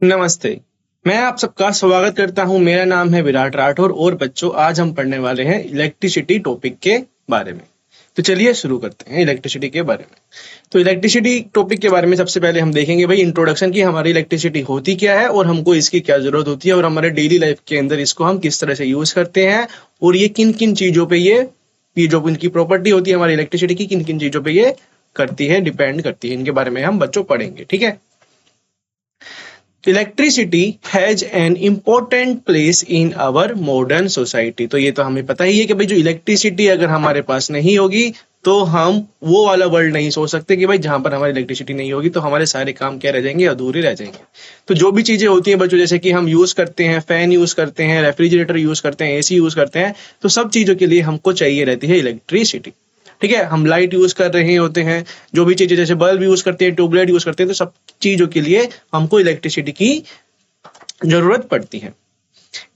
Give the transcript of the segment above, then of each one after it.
नमस्ते। मैं आप सबका स्वागत करता हूँ। मेरा नाम है विराट राठौर और बच्चों आज हम पढ़ने वाले हैं इलेक्ट्रिसिटी टॉपिक के बारे में। तो चलिए शुरू करते हैं इलेक्ट्रिसिटी के बारे में। तो इलेक्ट्रिसिटी टॉपिक के बारे में सबसे पहले हम देखेंगे भाई इंट्रोडक्शन की हमारी इलेक्ट्रिसिटी होती क्या है और हमको इसकी क्या ज़रूरत होती है और हमारे डेली लाइफ के अंदर इसको हम किस तरह से यूज़ करते हैं और ये किन-किन चीज़ों पे ये जो इनकी प्रॉपर्टी होती है हमारी इलेक्ट्रिसिटी की किन-किन चीज़ों पे ये करती है, डिपेंड करती है। इनके बारे में हम बच्चों पढ़ेंगे, ठीक है? Electricity has an important place in our modern society. तो ये तो हमें पता ही है कि भाई जो इलेक्ट्रिसिटी अगर हमारे पास नहीं होगी तो हम वो वाला वर्ल्ड नहीं सोच सकते कि भाई जहां पर हमारी इलेक्ट्रिसिटी नहीं होगी तो हमारे सारे काम क्या रह जाएंगे, अधूरे रह जाएंगे। तो जो भी चीजें होती हैं बच्चों, जैसे कि हम यूज करते हैं, फैन यूज करते हैं, रेफ्रिजरेटर यूज करते हैं, एसी यूज करते हैं, तो सब चीजों के लिए हमको चाहिए रहती है इलेक्ट्रिसिटी। ठीक है, हम लाइट यूज कर रहे होते हैं, जो भी चीजें जैसे बल्ब यूज करते हैं, ट्यूबलाइट यूज करते हैं, तो सब चीजों के लिए हमको इलेक्ट्रिसिटी की जरूरत पड़ती है।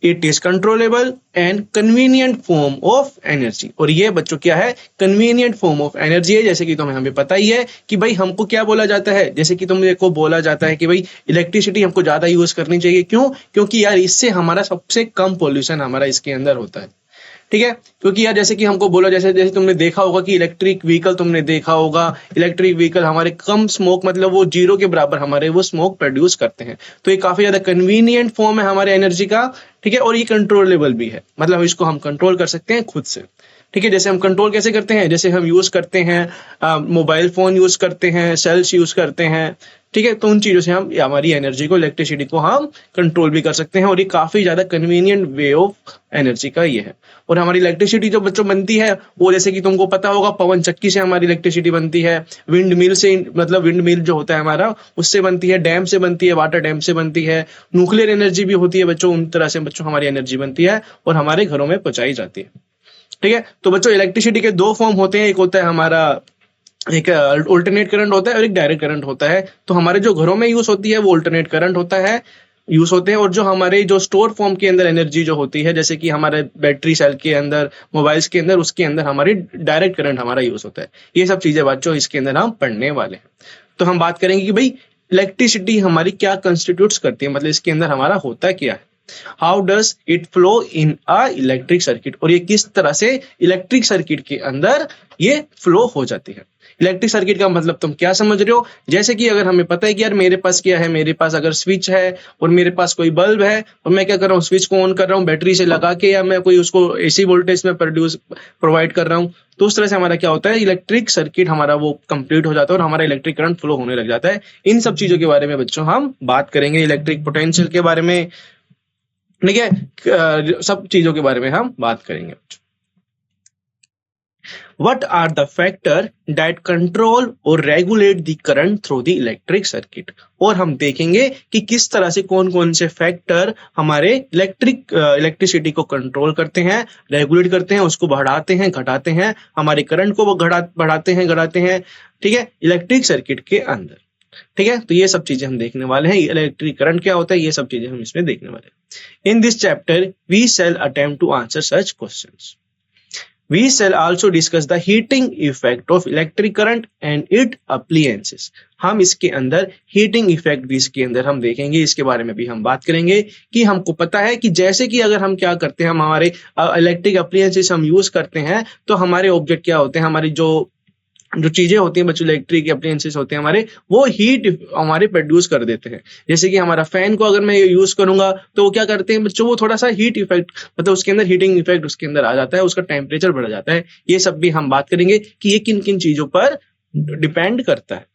It is controllable and convenient form of energy. और ये बच्चों क्या है, कन्वीनियंट फॉर्म ऑफ एनर्जी है। जैसे कि तुम्हें हमें पता ही है कि भाई हमको क्या बोला जाता है, जैसे कि तुमने को बोला जाता है कि भाई इलेक्ट्रिसिटी हमको ज्यादा यूज करनी चाहिए। क्यों? क्योंकि यार इससे हमारा सबसे कम पोल्यूशन हमारा इसके अंदर होता है। ठीक है, क्योंकि यार जैसे कि हमको बोला, जैसे जैसे तुमने देखा होगा कि इलेक्ट्रिक व्हीकल, तुमने देखा होगा इलेक्ट्रिक व्हीकल हमारे कम स्मोक, मतलब वो जीरो के बराबर हमारे वो स्मोक प्रोड्यूस करते हैं। तो ये काफी ज्यादा कन्वीनियंट फॉर्म है हमारे एनर्जी का। ठीक है, और ये कंट्रोलेबल भी है, मतलब इसको हम कंट्रोल कर सकते हैं खुद से। ठीक है, जैसे हम कंट्रोल कैसे करते हैं, जैसे हम यूज करते हैं मोबाइल फोन यूज करते हैं, सेल्स यूज करते हैं। ठीक है, तो उन चीजों से हम हमारी एनर्जी को, इलेक्ट्रिसिटी को हम कंट्रोल भी कर सकते हैं और ये काफी ज्यादा कन्वीनियंट वे ऑफ एनर्जी का ये है। और हमारी इलेक्ट्रिसिटी जो बच्चों बनती है वो, जैसे कि तुमको पता होगा, पवन चक्की से हमारी इलेक्ट्रिसिटी बनती है, विंड मिल से, मतलब विंड मिल जो होता है हमारा उससे बनती है, डैम से बनती है, वाटर डैम से बनती है, न्यूक्लियर एनर्जी भी होती है बच्चों। उन तरह से बच्चों हमारी एनर्जी बनती है और हमारे घरों में पहुंचाई जाती है। ठीक है, तो बच्चों इलेक्ट्रिसिटी के दो फॉर्म होते हैं, एक होता है हमारा, एक अल्टरनेट करंट होता है और एक डायरेक्ट करंट होता है। तो हमारे जो घरों में यूज होती है वो अल्टरनेट करंट होता है, यूज होते हैं। और जो हमारे जो स्टोर फॉर्म के अंदर एनर्जी जो होती है, जैसे कि हमारे बैटरी सेल के अंदर, मोबाइल्स के अंदर, उसके अंदर हमारी डायरेक्ट करंट हमारा यूज होता है। ये सब चीजें बच्चों इसके अंदर हम पढ़ने वाले हैं। तो हम बात करेंगे कि भाई इलेक्ट्रिसिटी हमारी क्या कंस्टिट्यूट्स करती है, मतलब इसके अंदर हमारा होता क्या है। How does it flow in a electric circuit, और ये किस तरह से इलेक्ट्रिक सर्किट के अंदर ये फ्लो हो जाती है। इलेक्ट्रिक सर्किट का मतलब तुम क्या समझ रहे हो, जैसे कि अगर हमें पता है कि यार मेरे पास क्या है, मेरे पास अगर स्विच है और मेरे पास कोई बल्ब है और मैं क्या कर रहा हूँ, स्विच को ऑन कर रहा हूँ बैटरी से लगा के, या मैं कोई उसको एसी वोल्टेज में प्रोवाइड कर रहा हूँ, तो उस तरह से हमारा क्या होता है, इलेक्ट्रिक सर्किट हमारा वो कंप्लीट हो जाता है और हमारा इलेक्ट्रिक करंट फ्लो होने लग जाता है। इन सब चीजों के बारे में बच्चों हम बात करेंगे, इलेक्ट्रिक पोटेंशियल के बारे में। ठीक है, सब चीजों के बारे में हम बात करेंगे। What are the factors that control or regulate the current through the electric circuit? और हम देखेंगे कि किस तरह से कौन कौन से फैक्टर हमारे इलेक्ट्रिसिटी को कंट्रोल करते हैं, रेगुलेट करते हैं, उसको बढ़ाते हैं, घटाते हैं, हमारे करंट को वो बढ़ाते हैं, घटाते हैं। ठीक है, इलेक्ट्रिक सर्किट के अंदर। ठीक है, तो ये सब चीजें हम देखने वाले हैं। इलेक्ट्रिक करंट क्या होता है, ये सब चीजें हम इसमें देखने वाले हैं। In this chapter we shall attempt to answer such questions. We shall also discuss the heating effect of electric current and its appliances. हम इसके अंदर हीटिंग इफेक्ट भी इसके अंदर हम देखेंगे, इसके बारे में भी हम बात करेंगे कि हमको पता है कि जैसे कि अगर हम क्या करते हैं, हम हमारे इलेक्ट्रिक अप्लायंसेस हम यूज करते हैं तो हमारे ऑब्जेक्ट क्या होते हैं, हमारी जो जो चीजें होती हैं बच्चों, इलेक्ट्रिक अप्लायंसेस होते हैं हमारे, वो हीट हमारे प्रोड्यूस कर देते हैं। जैसे कि हमारा फैन को अगर मैं यूज करूंगा तो वो क्या करते हैं बच्चों, वो थोड़ा सा हीट इफेक्ट, मतलब उसके अंदर हीटिंग इफेक्ट उसके अंदर आ जाता है, उसका टेम्परेचर बढ़ जाता है। ये सब भी हम बात करेंगे कि ये किन किन चीजों पर डिपेंड करता है।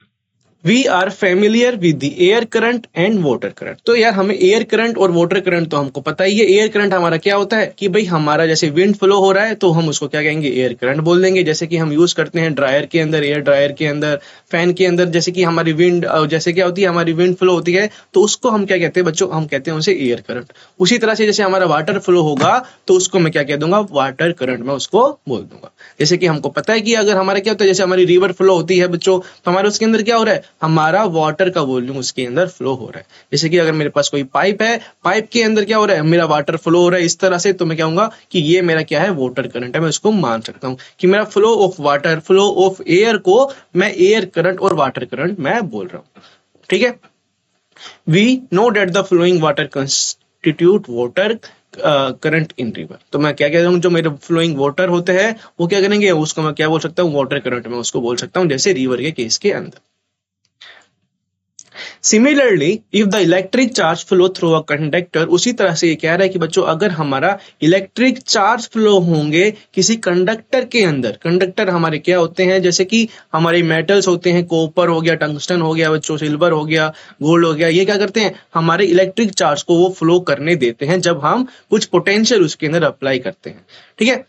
We are familiar with the air current and water current. तो यार हमें एयर करंट और वाटर करंट तो हमको पता ही है। एयर करंट हमारा क्या होता है कि भाई हमारा जैसे विंड फ्लो हो रहा है तो हम उसको क्या कहेंगे, एयर करंट बोल देंगे। जैसे कि हम यूज करते हैं ड्रायर के अंदर, एयर ड्रायर के अंदर, फैन के अंदर, जैसे कि हमारी विंड, जैसे क्या होती है, हमारी विंड फ्लो होती है तो उसको हम क्या कहते हैं बच्चों, हम कहते हैं उसे एयर करंट। उसी तरह से जैसे हमारा वाटर फ्लो होगा तो उसको मैं क्या कह दूंगा, वाटर करंट मैं उसको बोल दूंगा। जैसे कि हमको पता है कि अगर हमारा क्या होता है, जैसे हमारी रिवर फ्लो होती है बच्चों, तो हमारे उसके अंदर क्या हो रहा है, हमारा वाटर का वॉल्यूम उसके अंदर फ्लो हो रहा है। जैसे कि अगर मेरे पास कोई पाइप है, पाइप के अंदर क्या हो रहा है, मेरा वाटर फ्लो हो रहा है इस तरह से, तो मैं क्या कहूंगा कि ये मेरा क्या है, वाटर करंट है। मैं उसको मान सकता हूँ कि मेरा flow of water, flow of air को मैं एयर करंट और वाटर करंट मैं बोल रहा हूँ। ठीक है, we know that the flowing water constitute water current in river. तो मैं क्या कह रहा हूँ, जो मेरे फ्लोइंग वाटर होते हैं वो क्या करेंगे, उसको मैं क्या बोल सकता हूँ, वाटर करंट में उसको बोल सकता हूँ, जैसे रिवर के केस के अंदर। Similarly if the electric charge flow through a conductor, उसी तरह से ये कह रहा है कि बच्चों अगर हमारा इलेक्ट्रिक चार्ज फ्लो होंगे किसी कंडक्टर के अंदर, कंडक्टर हमारे क्या होते हैं, जैसे कि हमारे मेटल्स होते हैं, कॉपर हो गया, टंगस्टन हो गया बच्चों, सिल्वर हो गया, गोल्ड हो गया, ये क्या करते हैं, हमारे इलेक्ट्रिक चार्ज को वो फ्लो करने देते हैं जब हम कुछ पोटेंशियल उसके अंदर अप्लाई करते हैं। ठीक है,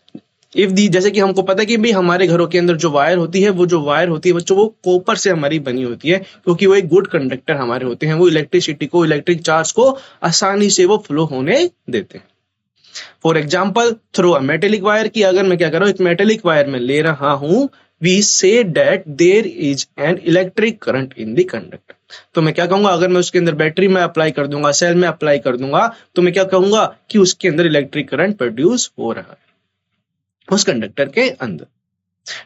इफ दी, जैसे कि हमको पता है कि भाई हमारे घरों के अंदर जो वायर होती है, वो जो वायर होती है बच्चों वो कॉपर से हमारी बनी होती है, क्योंकि वो एक गुड कंडक्टर हमारे होते हैं, वो इलेक्ट्रिसिटी को, इलेक्ट्रिक चार्ज को आसानी से वो फ्लो होने देते हैं। For example through a metallic wire, की अगर मैं क्या कर रहा हूँ, एक मेटेलिक वायर में ले रहा हूँ, we say that there is an electric current in the conductor. तो मैं क्या कहूंगा, अगर मैं उसके अंदर बैटरी में अप्लाई कर दूंगा, सेल में अप्लाई कर दूंगा, तो मैं क्या कहूंगा कि उसके अंदर इलेक्ट्रिक करंट प्रोड्यूस हो रहा है उस कंडक्टर के अंदर।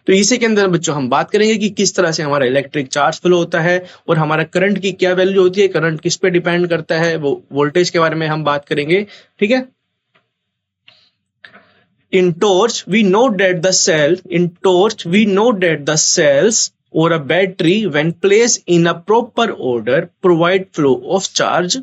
तो इसी के अंदर बच्चों हम बात करेंगे कि किस तरह से हमारा इलेक्ट्रिक चार्ज फ्लो होता है और हमारा करंट की क्या वैल्यू होती है, करंट किस पे डिपेंड करता है, वो वोल्टेज के बारे में हम बात करेंगे। ठीक है, in torch we know that the cells or a battery when placed in a proper order provide flow of charge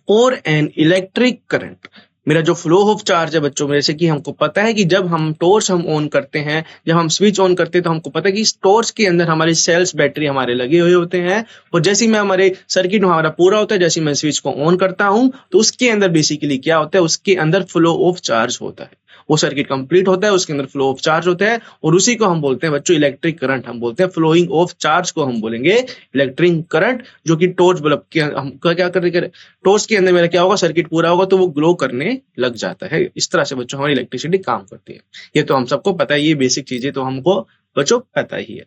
or an electric current. मेरा जो फ्लो ऑफ चार्ज है बच्चों, जैसे कि हमको पता है कि जब हम टॉर्च हम ऑन करते हैं, जब हम स्विच ऑन करते हैं, तो हमको पता है कि इस टॉर्च के अंदर हमारी सेल्स बैटरी हमारे लगे हुए होते हैं, और जैसे ही मैं हमारे सर्किट हमारा पूरा होता है, जैसे मैं स्विच को ऑन करता हूं, तो उसके अंदर बेसिकली क्या होता है, उसके अंदर फ्लो ऑफ चार्ज होता है, वो सर्किट कंप्लीट होता है, उसके अंदर फ्लो ऑफ चार्ज होता है, और उसी को हम बोलते हैं बच्चों इलेक्ट्रिक करंट। हम बोलते हैं फ्लोइंग ऑफ चार्ज को हम बोलेंगे इलेक्ट्रिक करंट, जो कि टॉर्च बल्ब के हम क्या करते, टॉर्च के अंदर मेरा क्या होगा, सर्किट पूरा होगा तो वो ग्लो करने लग जाता है। इस तरह से बच्चों हमारी इलेक्ट्रिसिटी काम करती है, ये तो हम सबको पता है, ये बेसिक चीजें तो हमको बच्चों पता ही है।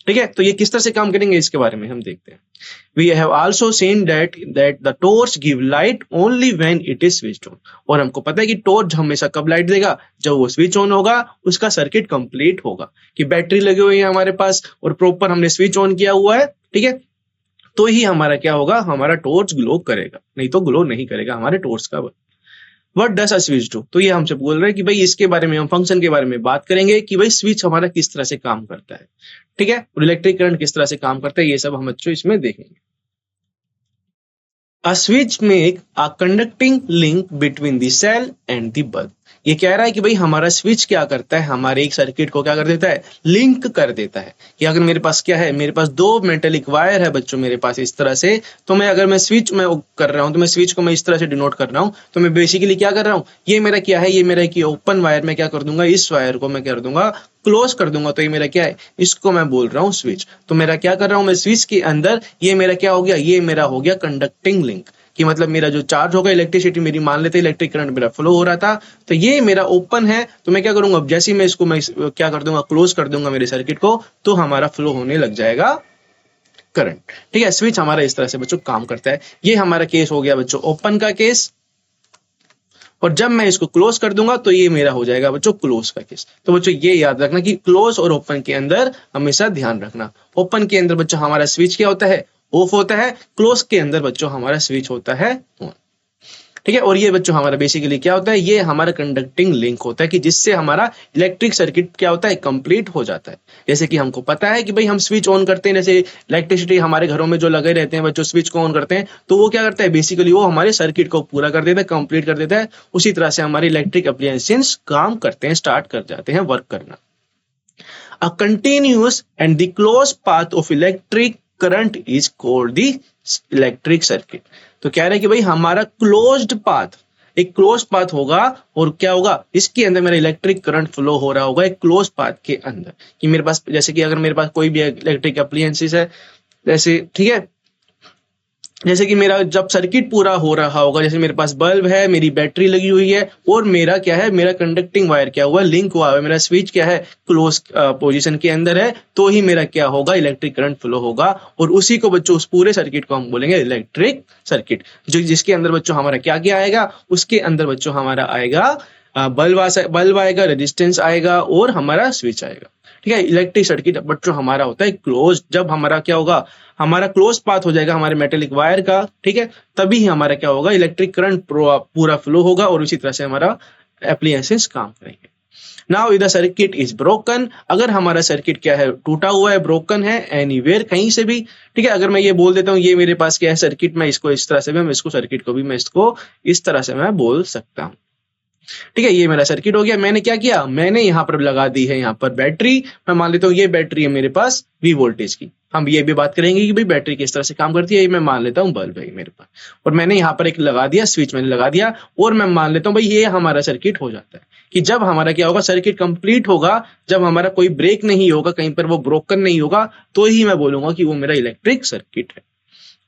ठीक है, तो ये किस तरह से काम करेंगे इसके बारे में हम देखते हैं। We have also seen that the torch give light only when it is switched on. और हमको पता है कि टॉर्च हमेशा कब लाइट देगा, जब वो स्विच ऑन होगा, उसका सर्किट कंप्लीट होगा, कि बैटरी लगी हुई है हमारे पास और प्रॉपर हमने स्विच ऑन किया हुआ है। ठीक है, तो ही हमारा क्या होगा, हमारा टॉर्च ग्लो करेगा, नहीं तो ग्लो नहीं करेगा हमारे टॉर्च का। What does a switch do, तो ये हमसे बोल रहे हैं कि भाई इसके बारे में हम फंक्शन के बारे में बात करेंगे कि भाई स्विच हमारा किस तरह से काम करता है। ठीक है, और इलेक्ट्रिक करंट किस तरह से काम करता है, ये सब हम बच्चों इसमें देखेंगे। A switch make a conducting link between the cell and the bulb। ये कह रहा है कि भाई हमारा स्विच क्या करता है, हमारे एक सर्किट को क्या कर देता है, लिंक कर देता है। कि अगर मेरे पास क्या है, मेरे पास दो मेटेलिक वायर है बच्चों मेरे पास इस तरह से, तो मैं अगर मैं स्विच में कर रहा हूँ, तो मैं स्विच को मैं इस तरह से डिनोट कर रहा हूँ, तो मैं बेसिकली क्या कर रहा हूँ, ये मेरा क्या है, ये मेरा की ओपन वायर में क्या कर दूंगा, इस वायर को मैं कर दूंगा क्लोज कर दूंगा, तो ये मेरा क्या है, इसको मैं बोल रहा हूँ स्विच। तो मेरा क्या कर रहा हूँ मैं स्विच के अंदर, ये मेरा क्या हो गया, ये मेरा हो गया कंडक्टिंग लिंक, कि मतलब मेरा जो चार्ज होगा, इलेक्ट्रिसिटी मेरी मान लेते इलेक्ट्रिक करंट मेरा फ्लो हो रहा था, तो ये मेरा ओपन है, तो मैं क्या करूंगा, अब जैसे ही मैं इसको मैं क्या कर दूंगा, क्लोज कर दूंगा मेरे सर्किट को, तो हमारा फ्लो होने लग जाएगा करंट। ठीक है, स्विच हमारा इस तरह से बच्चों काम करता है। ये हमारा केस हो गया बच्चों ओपन का केस, और जब मैं इसको क्लोज कर दूंगा तो ये मेरा हो जाएगा बच्चों क्लोज का केस। तो बच्चों ये याद रखना कि क्लोज और ओपन के अंदर हमेशा ध्यान रखना, ओपन के अंदर बच्चों हमारा स्विच क्या होता है, ऑफ होता है, क्लोज के अंदर बच्चों हमारा स्विच होता है ऑन। ठीक है, और ये बच्चों हमारा बेसिकली क्या होता है, ये हमारा कंडक्टिंग लिंक होता है, कि जिससे हमारा इलेक्ट्रिक सर्किट क्या होता है, कंप्लीट हो जाता है। जैसे कि हमको पता है कि भाई हम स्विच ऑन करते हैं, जैसे इलेक्ट्रिसिटी हमारे घरों में जो लगे रहते हैं बच्चों, स्विच को ऑन करते हैं, तो वो क्या करता है, बेसिकली वो हमारे सर्किट को पूरा कर देता है, कंप्लीट कर देता है। उसी तरह से हमारे इलेक्ट्रिक अप्लायंसेस काम करते हैं, स्टार्ट कर जाते हैं वर्क करना। A continuous and the closed path of electric current is called the electric circuit। तो कह रहे हैं कि भाई हमारा क्लोज्ड पाथ, एक क्लोज पाथ होगा, और क्या होगा, इसके अंदर मेरा इलेक्ट्रिक करंट फ्लो हो रहा होगा एक क्लोज पाथ के अंदर। कि मेरे पास जैसे कि अगर मेरे पास कोई भी इलेक्ट्रिक अप्लायंसेस है, जैसे ठीक है, जैसे कि मेरा जब सर्किट पूरा हो रहा होगा, जैसे मेरे पास बल्ब है, मेरी बैटरी लगी हुई है, और मेरा क्या है, मेरा कंडक्टिंग वायर क्या हुआ, लिंक हुआ है, मेरा स्विच क्या है, क्लोज पोजीशन के अंदर है, तो ही मेरा क्या होगा, इलेक्ट्रिक करंट फ्लो होगा। और उसी को बच्चों, उस पूरे सर्किट को हम बोलेंगे इलेक्ट्रिक सर्किट, जो जिसके अंदर बच्चों हमारा क्या क्या आएगा, उसके अंदर बच्चों हमारा आएगा बल्ब आएगा, रेजिस्टेंस आएगा, और हमारा स्विच आएगा। ठीक है। इलेक्ट्रिक सर्किट बच्चों हमारा होता है क्लोज। जब हमारा क्या होगा, हमारा क्लोज पाथ हो जाएगा हमारे मेटेलिक वायर का, ठीक है, तभी ही हमारा क्या होगा, इलेक्ट्रिक करंट पूरा फ्लो होगा और उसी तरह से हमारा एप्लायंसेस काम करेंगे। Now the circuit is broken, अगर हमारा सर्किट क्या है, टूटा हुआ है, ब्रोकन है, एनीवेयर कहीं से भी, ठीक है, अगर मैं ये बोल देता हूँ ये मेरे पास क्या है सर्किट, मैं इसको इस तरह से मैं इसको सर्किट को भी मैं इसको इस तरह से मैं बोल सकता हूँ। ठीक है, ये मेरा सर्किट हो गया। मैंने क्या किया, मैंने यहाँ पर लगा दी है यहाँ पर बैटरी। मैं मान लेता हूँ ये बैटरी है मेरे पास V वोल्टेज की। हम ये भी बात करेंगे कि भाई बैटरी किस तरह से काम करती है। ये मैं मान लेता हूँ बल्ब है मेरे पास, और मैंने यहाँ पर एक लगा दिया स्विच, मैंने लगा दिया, और मैं मान लेता हूँ भाई ये हमारा सर्किट हो जाता है। कि जब हमारा क्या होगा, सर्किट कंप्लीट होगा, जब हमारा कोई ब्रेक नहीं होगा, कहीं पर वो ब्रोकन नहीं होगा, तो ही मैं बोलूंगा कि वो मेरा इलेक्ट्रिक सर्किट है।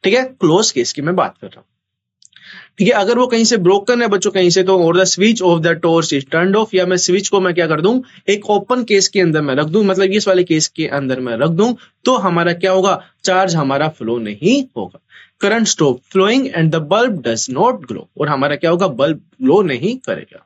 ठीक है, क्लोज केस की मैं बात कर रहा हूँ। ठीक है, अगर वो कहीं से ब्रोकन है बच्चों कहीं से, तो और the switch off the torch is turned of, या मैं स्विच को मैं क्या कर दूं, एक ओपन केस के अंदर मैं रख दूं, मतलब इस वाले केस के अंदर मैं रख दूं, तो हमारा क्या होगा, चार्ज हमारा फ्लो नहीं होगा, current stop flowing and the bulb does not glow, और हमारा क्या होगा, बल्ब ग्लो नहीं करेगा।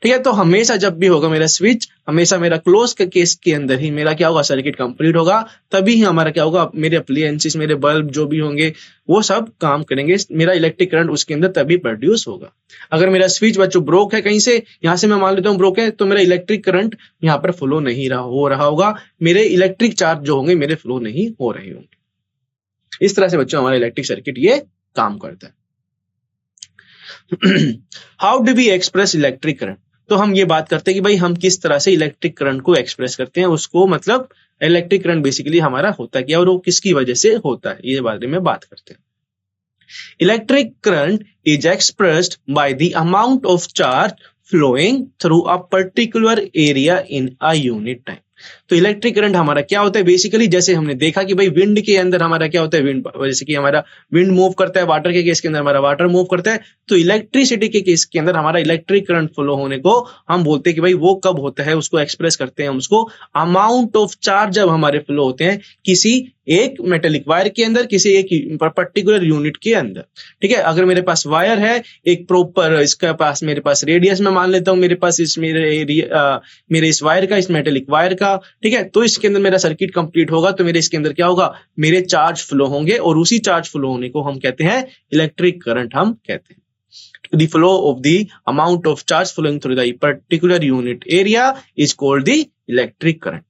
ठीक है, तो हमेशा जब भी होगा मेरा स्विच, हमेशा मेरा क्लोज के केस के अंदर ही मेरा क्या होगा, सर्किट कंप्लीट होगा, तभी ही हमारा क्या होगा, मेरे अप्लायंसेस, मेरे बल्ब जो भी होंगे वो सब काम करेंगे, मेरा इलेक्ट्रिक करंट उसके अंदर तभी प्रोड्यूस होगा। अगर मेरा स्विच बच्चों ब्रोक है कहीं से, यहां से मैं मान लेता हूँ ब्रोक है, तो मेरा इलेक्ट्रिक करंट यहाँ पर फ्लो नहीं हो रहा होगा, मेरे इलेक्ट्रिक चार्ज जो होंगे मेरे फ्लो नहीं हो रहे होंगे। इस तरह से बच्चों हमारा इलेक्ट्रिक सर्किट ये काम करता है। How do we express electric current, तो हम ये बात करते हैं कि भाई हम किस तरह से इलेक्ट्रिक करंट को एक्सप्रेस करते हैं, उसको मतलब इलेक्ट्रिक करंट बेसिकली हमारा होता है क्या और वो किसकी वजह से होता है, ये बारे में बात करते हैं। Electric current is expressed by the amount of charge flowing through a particular area in a unit time. तो इलेक्ट्रिक करंट हमारा क्या होता है, बेसिकली जैसे हमने देखा कि भाई विंड के अंदर हमारा क्या होता है, विंड, जैसे कि हमारा विंड मूव करता है, वाटर के केस के अंदर हमारा वाटर मूव करता है, तो इलेक्ट्रिसिटी के केस के अंदर हमारा इलेक्ट्रिक करंट फ्लो होने को हम बोलते हैं कि भाई वो कब होता है, उसको एक्सप्रेस करते हैं हम उसको अमाउंट ऑफ चार्ज जब हमारे फ्लो होते हैं किसी एक मेटेलिक वायर के अंदर, किसी एक पर्टिकुलर यूनिट के अंदर। ठीक है, अगर मेरे पास वायर है एक प्रॉपर, इसका पास मेरे पास रेडियस में मान लेता हूं मेरे पास इस मेरे इस वायर का, इस मेटेलिक वायर का, ठीक है, तो इसके अंदर मेरा सर्किट कंप्लीट होगा, तो मेरे इसके अंदर क्या होगा, मेरे चार्ज फ्लो होंगे, और उसी चार्ज फ्लो होने को हम कहते हैं इलेक्ट्रिक करंट हम कहते हैं। The flow of the amount of charge flowing through the particular unit area is called the electric current.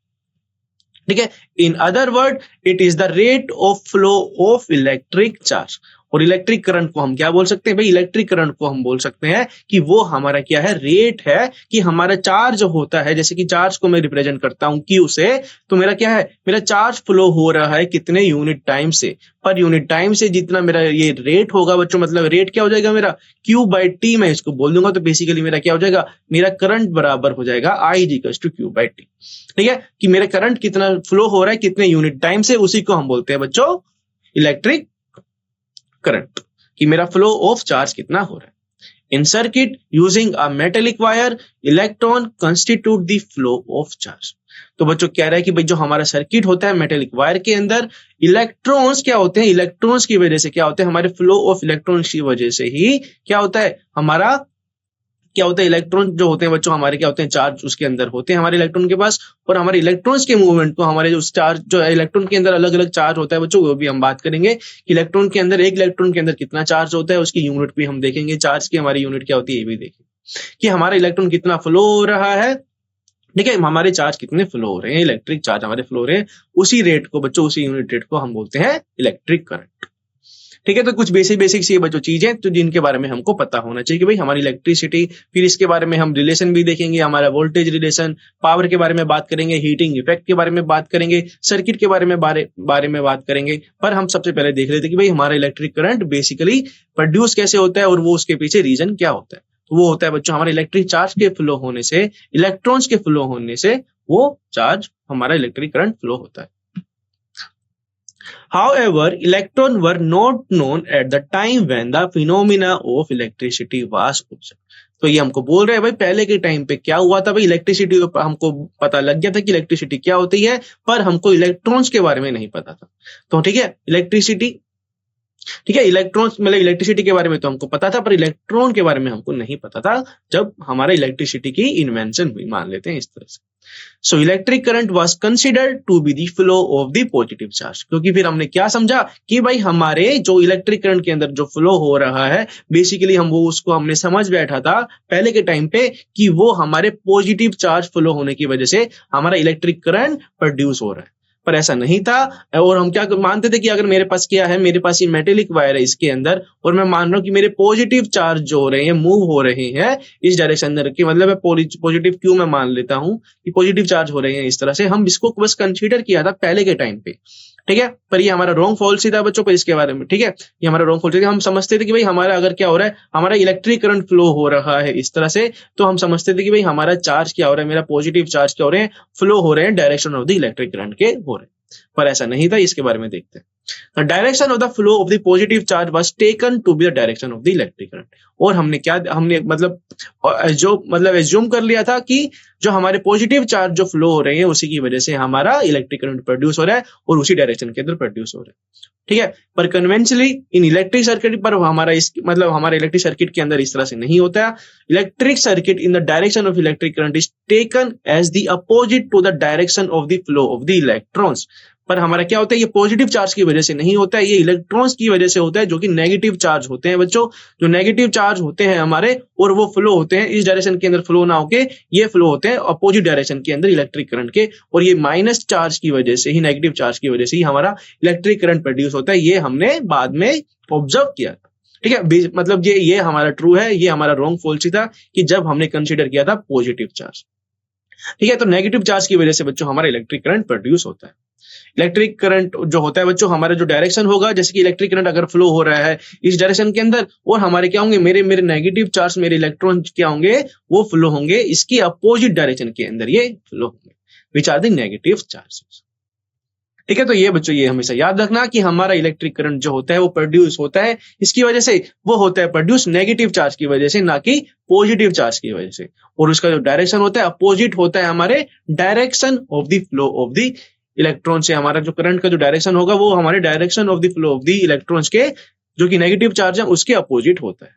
ठीक है, in other word it is the rate of flow of electric charge. और electric current को हम क्या बोल सकते हैं भाई, इलेक्ट्रिक करंट को हम बोल सकते हैं कि वो हमारा क्या है, रेट है कि हमारा चार्ज होता है, जैसे कि चार्ज को मैं रिप्रेजेंट करता हूं क्यू से, तो मेरा क्या है, मेरा चार्ज फ्लो हो रहा है कितने यूनिट टाइम से, पर यूनिट टाइम से जितना मेरा ये रेट होगा बच्चों, मतलब रेट क्या हो जाएगा मेरा, क्यू बाई टी मैं इसको बोल दूंगा, तो बेसिकली मेरा क्या हो जाएगा, मेरा करंट बराबर हो जाएगा I is equal to Q by T. ठीक है, कि मेरा करंट कितना फ्लो हो रहा है कितने यूनिट टाइम से, उसी को हम बोलते हैं बच्चों इलेक्ट्रिक करंट, कि मेरा फ्लो ऑफ चार्ज कितना हो रहा है। In circuit using a metallic wire electron constitute the flow of charge. तो बच्चों कह रहा है कि भाई जो हमारा सर्किट होता है मेटेलिक वायर के अंदर, इलेक्ट्रॉन्स क्या होते हैं, इलेक्ट्रॉन्स की वजह से क्या होते हैं, हमारे फ्लो ऑफ इलेक्ट्रॉन्स की वजह से ही क्या होता है, हमारा क्या होता है, इलेक्ट्रॉन जो होते हैं बच्चों हमारे क्या होते हैं, चार्ज उसके अंदर होते हैं हमारे इलेक्ट्रॉन के पास, और हमारे इलेक्ट्रॉन्स के मूवमेंट को, हमारे जो चार्ज जो इलेक्ट्रॉन के अंदर अलग अलग चार्ज होता है बच्चों, वो भी हम बात करेंगे कि इलेक्ट्रॉन के अंदर, एक इलेक्ट्रॉन के अंदर कितना चार्ज होता है, उसकी यूनिट भी हम देखेंगे, चार्ज की हमारी यूनिट क्या होती है ये भी देखेंगे, कि हमारा इलेक्ट्रॉन कितना फ्लो हो रहा है, ठीक है, हमारे चार्ज कितने फ्लो हो रहे हैं, इलेक्ट्रिक चार्ज हमारे फ्लो हो रहे हैं, उसी रेट को बच्चों, उसी यूनिट रेट को हम बोलते हैं इलेक्ट्रिक करंट। ठीक है, तो कुछ बेसिक सी बच्चों चीजें तो जिनके बारे में हमको पता होना चाहिए कि भाई हमारी इलेक्ट्रिसिटी, फिर इसके बारे में हम रिलेशन भी देखेंगे, हमारा वोल्टेज रिलेशन, पावर के बारे में बात करेंगे, हीटिंग इफेक्ट के बारे में बात करेंगे, सर्किट के बारे में बात करेंगे। पर हम सबसे पहले देख लेते हैं कि भाई हमारा इलेक्ट्रिक करंट बेसिकली प्रोड्यूस कैसे होता है और वो उसके पीछे रीजन क्या होता है। तो वो होता है बच्चों हमारे इलेक्ट्रिक चार्ज के फ्लो होने से, इलेक्ट्रॉन्स के फ्लो होने से वो चार्ज हमारा इलेक्ट्रिक करंट फ्लो होता है। However, electrons were not known at the time when the phenomena of electricity was observed. तो ये हमको बोल रहे हैं भाई पहले के टाइम पे क्या हुआ था भाई, इलेक्ट्रिसिटी हमको पता लग गया था कि इलेक्ट्रिसिटी क्या होती है, पर हमको इलेक्ट्रॉन्स के बारे में नहीं पता था। तो ठीक है, इलेक्ट्रिसिटी ठीक है, इलेक्ट्रॉन मतलब इलेक्ट्रिसिटी के बारे में तो हमको पता था, पर इलेक्ट्रॉन के बारे में हमको नहीं पता था जब हमारा इलेक्ट्रिसिटी की इन्वेंशन हुई, मान लेते हैं इस तरह से। So electric current was considered to be the flow of the positive charge, क्योंकि फिर हमने क्या समझा कि भाई हमारे जो इलेक्ट्रिक करंट के अंदर जो फ्लो हो रहा है, बेसिकली हम वो उसको हमने समझ बैठा था पहले के टाइम पे कि वो हमारे पॉजिटिव चार्ज फ्लो होने की वजह से हमारा इलेक्ट्रिक करंट प्रोड्यूस हो रहा है। पर ऐसा नहीं था, और हम क्या मानते थे कि अगर मेरे पास क्या है, मेरे पास ये मेटेलिक वायर है इसके अंदर, और मैं मान रहा हूं कि मेरे पॉजिटिव चार्ज जो हो रहे हैं मूव हो रहे हैं इस डायरेक्शन अंदर की, मतलब मैं पॉजिटिव क्यू मैं मान लेता हूं कि पॉजिटिव चार्ज हो रहे हैं इस तरह से, हम इसको बस कंसीडर किया था पहले के टाइम पे। ठीक है, पर ये हमारा रॉन्ग फॉल्स ही था बच्चों पर इसके बारे में। ठीक है, ये हमारा रॉन्ग फॉल्स, हम समझते थे कि भाई हमारा अगर क्या हो रहा है, हमारा इलेक्ट्रिक करंट फ्लो हो रहा है इस तरह से, तो हम समझते थे कि भाई हमारा चार्ज क्या हो रहा है, मेरा पॉजिटिव चार्ज क्या हो रहे हैं, फ्लो हो रहे हैं direction of the electric current के हो रहे हैं। पर ऐसा नहीं था, इसके बारे में देखते हैं। The direction of the flow of the positive charge was taken to be the direction of the electric current। और हमने मतलब एज्यूम कर लिया था कि जो हमारे पॉजिटिव चार्ज जो फ्लो हो रहे हैं उसी की वजह से हमारा इलेक्ट्रिक करंट प्रोड्यूस हो रहा है और उसी डायरेक्शन के अंदर प्रोड्यूस हो रहा है। ठीक है, पर कन्वेंशनली इन इलेक्ट्रिक सर्किट पर हमारा इलेक्ट्रिक सर्किट के अंदर इस तरह से नहीं होता है। Electric circuit in the direction of electric current is taken as the opposite to the direction of the flow of the electrons. पर हमारा क्या होता है, ये पॉजिटिव चार्ज की वजह से नहीं होता है, ये इलेक्ट्रॉन्स की वजह से होता है, जो कि नेगेटिव चार्ज होते हैं बच्चों। जो नेगेटिव चार्ज होते हैं हमारे, और वो फ्लो होते हैं इस डायरेक्शन के अंदर फ्लो ना होके ये फ्लो होते हैं अपोजिट डायरेक्शन के अंदर इलेक्ट्रिक करंट के, और ये माइनस चार्ज की वजह से ही, नेगेटिव चार्ज की वजह से ही हमारा इलेक्ट्रिक करंट प्रोड्यूस होता है। ये हमने बाद में ऑब्जर्व किया। ठीक है, मतलब ये हमारा ट्रू है, ये हमारा रॉन्ग फॉल्स ही था कि जब हमने कंसिडर किया था पॉजिटिव चार्ज। ठीक है, तो नेगेटिव चार्ज की वजह से बच्चों हमारा इलेक्ट्रिक करंट प्रोड्यूस होता है। इलेक्ट्रिक करंट जो होता है बच्चों, हमारा जो डायरेक्शन होगा, जैसे कि इलेक्ट्रिक करंट अगर फ्लो हो रहा है इस डायरेक्शन के अंदर, और हमारे क्या होंगे, मेरे नेगेटिव चार्ज, मेरे इलेक्ट्रॉन क्या होंगे, वो फ्लो होंगे इसकी अपोजिट डायरेक्शन के अंदर, ये फ्लो होंगे, which are the negative charges. ठीक है, तो ये बच्चों ये हमेशा याद रखना कि हमारा इलेक्ट्रिक करंट जो होता है वो प्रोड्यूस होता है इसकी वजह से, वो होता है प्रोड्यूस नेगेटिव चार्ज की वजह से, ना कि पॉजिटिव चार्ज की वजह से। और उसका जो डायरेक्शन होता है अपोजिट होता है हमारे direction of the flow of the electron से। हमारा जो करंट का जो डायरेक्शन होगा वो हमारे direction of the flow of the electrons के, जो कि नेगेटिव चार्ज है, उसके अपोजिट होता है।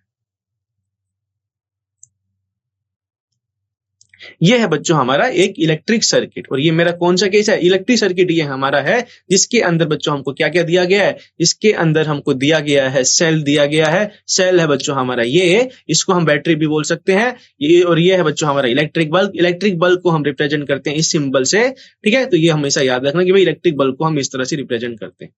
ये है बच्चों हमारा एक इलेक्ट्रिक सर्किट। और ये मेरा कौन सा केस है, इलेक्ट्रिक सर्किट ये हमारा है, जिसके अंदर बच्चों हमको क्या क्या दिया गया है, इसके अंदर हमको दिया गया है सेल, दिया गया है सेल है बच्चों हमारा ये, इसको हम बैटरी भी बोल सकते हैं ये। और ये है बच्चों हमारा इलेक्ट्रिक बल्ब। इलेक्ट्रिक बल्ब को हम रिप्रेजेंट करते हैं इस सिंबल से। ठीक है, तो ये हमेशा याद रखना कि भाई इलेक्ट्रिक बल्ब को हम इस तरह से रिप्रेजेंट करते हैं।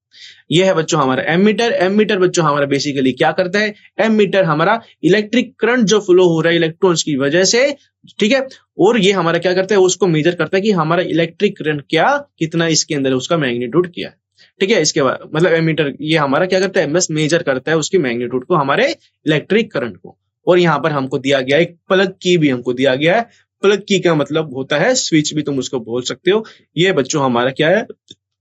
ये है बच्चों हमारा एमीटर। एमीटर बच्चों हमारा बेसिकली क्या करता है, एमीटर हमारा इलेक्ट्रिक करंट जो फ्लो हो रहा है इलेक्ट्रॉन्स की वजह से, ठीक है, और ये हमारा क्या करता है, उसको मेजर करता है कि हमारा इलेक्ट्रिक करंट क्या, कितना इसके अंदर उसका मैग्नीट्यूड क्या है। ठीक है, इसके बाद मतलब एमीटर ये हमारा क्या करता है, बस मेजर करता है उसकी मैग्नीट्यूड को, हमारे इलेक्ट्रिक करंट को। और यहाँ पर हमको दिया गया एक प्लग की भी हमको दिया गया है। प्लग की का मतलब होता है स्विच, भी तुम उसको बोल सकते हो। ये बच्चों हमारा क्या है,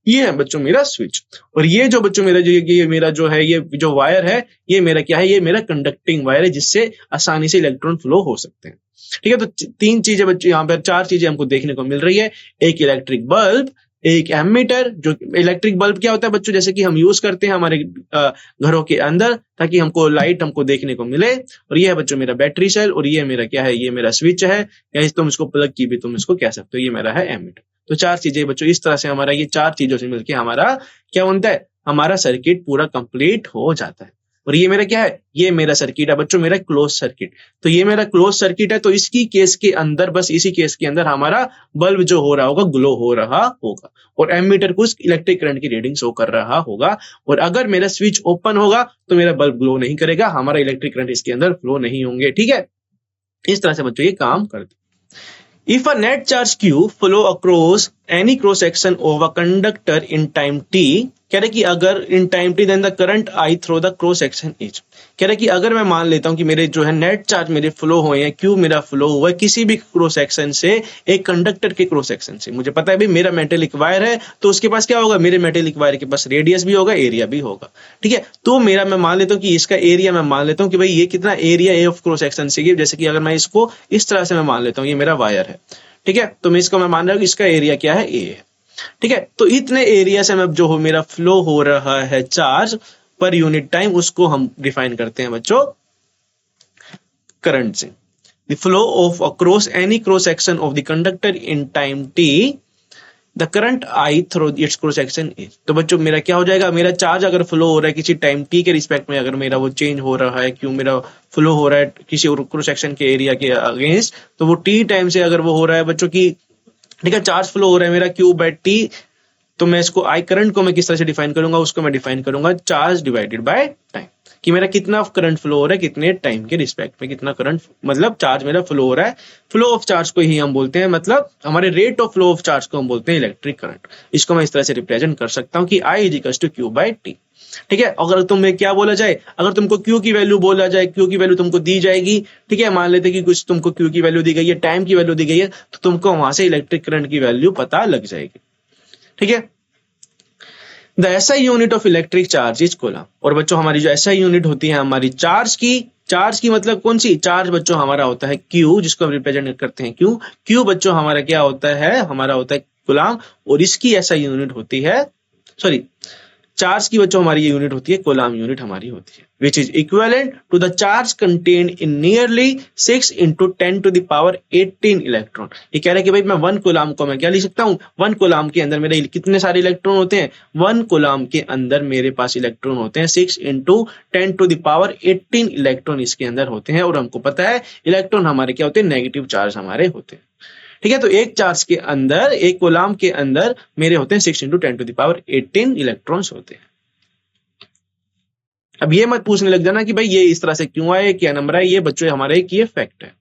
ये है बच्चों मेरा स्विच। और ये जो बच्चों मेरा ये मेरा जो है, ये जो वायर है, ये मेरा क्या है, ये मेरा कंडक्टिंग वायर है, जिससे आसानी से इलेक्ट्रॉन फ्लो हो सकते हैं। ठीक है, तो तीन चीजें बच्चों यहाँ पर, चार चीजें हमको देखने को मिल रही है। एक इलेक्ट्रिक बल्ब, एक एमीटर। जो इलेक्ट्रिक बल्ब क्या होता है बच्चों, जैसे कि हम यूज करते हैं हमारे घरों के अंदर ताकि हमको लाइट हमको देखने को मिले। और ये है बच्चों मेरा बैटरी सेल, और ये मेरा क्या है, ये मेरा स्विच है, या तुम इसको प्लग की भी तुम इसको कह सकते हो। ये मेरा है एमीटर। तो चार चीजें बच्चों, इस तरह से हमारा ये चार चीजों से मिलकर हमारा क्या बनता है, हमारा सर्किट पूरा कंप्लीट हो जाता है। और ये मेरा क्या है, ये मेरा सर्किट है बच्चों, मेरा क्लोज सर्किट। तो ये मेरा क्लोज सर्किट है, तो इसकी केस के अंदर, बस इसी केस के अंदर हमारा बल्ब जो हो रहा होगा, ग्लो हो रहा होगा, और एमीटर को इलेक्ट्रिक करंट की रीडिंग शो कर रहा होगा। और अगर मेरा स्विच ओपन होगा तो मेरा बल्ब ग्लो नहीं करेगा, हमारा इलेक्ट्रिक करंट इसके अंदर फ्लो नहीं होंगे। ठीक है, इस तरह से बच्चों ये काम करते। If a net charge Q flow across any cross section of a conductor in time t, कह रहे कि अगर in time T then the current I through the cross section is. कह रहे कि अगर मैं मान लेता हूं कि मेरे जो है नेट चार्ज मेरे फ्लो हुए हैं, क्यू मेरा फ्लो हुआ है किसी भी क्रॉस सेक्शन से, एक कंडक्टर के क्रॉस सेक्शन से। मुझे पता है भाई मेरा मेटेलिक वायर है, तो उसके पास क्या होगा, मेरे मेटेलिक वायर के पास रेडियस भी होगा, एरिया भी होगा। ठीक है, तो मेरा मैं मान लेता हूँ कि इसका एरिया, मैं मान लेता हूँ कि भाई ये कितना area A of cross section से, जैसे कि अगर मैं इसको इस तरह से मैं मान लेता हूँ, ये मेरा वायर है। ठीक है, तो मैं इसको मैं मान रहा हूँ कि इसका एरिया क्या है, ए है। ठीक है, तो इतने एरिया से मैं जो हो मेरा फ्लो हो रहा है चार्ज, पर यूनिट टाइम, उसको हम डिफाइन करते हैं बच्चों करंट से। The flow of across any cross section of the conductor in time t, the current I through it's cross section is. तो बच्चों मेरा क्या हो जाएगा, मेरा चार्ज अगर फ्लो हो रहा है किसी टाइम t के रिस्पेक्ट में, अगर मेरा वो चेंज हो रहा है, क्यों मेरा फ्लो हो रहा है किसी और क्रॉस सेक्शन के एरिया के अगेंस्ट, तो वो t टाइम से अगर वो हो रहा है बच्चों की, ठीक है, चार्ज फ्लो हो रहा है मेरा q बाय t, तो मैं इसको आई करंट को मैं किस तरह से डिफाइन करूंगा, उसको मैं डिफाइन करूंगा चार्ज डिवाइडेड बाय टाइम, कि मेरा कितना करंट फ्लो हो रहा है कितने टाइम के रिस्पेक्ट में, कितना करंट मतलब चार्ज मेरा फ्लो हो रहा है। फ्लो ऑफ चार्ज को ही हम बोलते हैं, मतलब हमारे rate of flow of charge को हम बोलते हैं इलेक्ट्रिक करंट। इसको मैं इस तरह से रिप्रेजेंट कर सकता हूँ कि I is equal to Q by T. ठीक है, अगर तुम्हें क्या बोला जाए, अगर तुमको क्यू की वैल्यू बोला जाए, क्यू की वैल्यू तुमको दी जाएगी, ठीक है, मान लेते कि कुछ तुमको क्यू की वैल्यू दी गई है, टाइम की वैल्यू दी गई है, तो तुमको वहां से इलेक्ट्रिक करंट की वैल्यू पता लग जाएगी। ठीक है, the SI unit of electric charge is coulomb. और बच्चों हमारी जो एसआई यूनिट होती है हमारी चार्ज की मतलब कौन सी, चार्ज बच्चों हमारा होता है क्यू, जिसको हम रिप्रेजेंट करते हैं क्यू। क्यू बच्चों हमारा क्या होता है, हमारा होता है कूलम, और इसकी एसआई यूनिट होती है, सॉरी, चार्ज की बच्चों हमारी ये यूनिट होती है कूलम यूनिट हमारी होती है, which is equivalent to the charge contained in nearly 6 into 10 to the power 18 electron. ये कह रहा है कि भाई मैं 1 कूलम को मैं क्या लिख सकता हूँ, 1 कूलम के अंदर मेरे कितने सारे इलेक्ट्रॉन होते हैं, 1 कूलम के अंदर मेरे पास इलेक्ट्रॉन होते हैं 6 into 10 to the power 18 electron इसके अंदर होते हैं। और हमको पता है इलेक्ट्रॉन हमारे क्या होते हैं, नेगेटिव चार्ज हमारे होते हैं। ठीक है, तो एक चार्ज के अंदर, एक कूलम के अंदर मेरे होते हैं 6 into 10 to the power 18 electrons होते हैं। अब ये मत पूछने लग जाना कि भाई ये इस तरह से क्यों आए, क्या नंबर है, ये बच्चों हमारे एक ये फैक्ट है।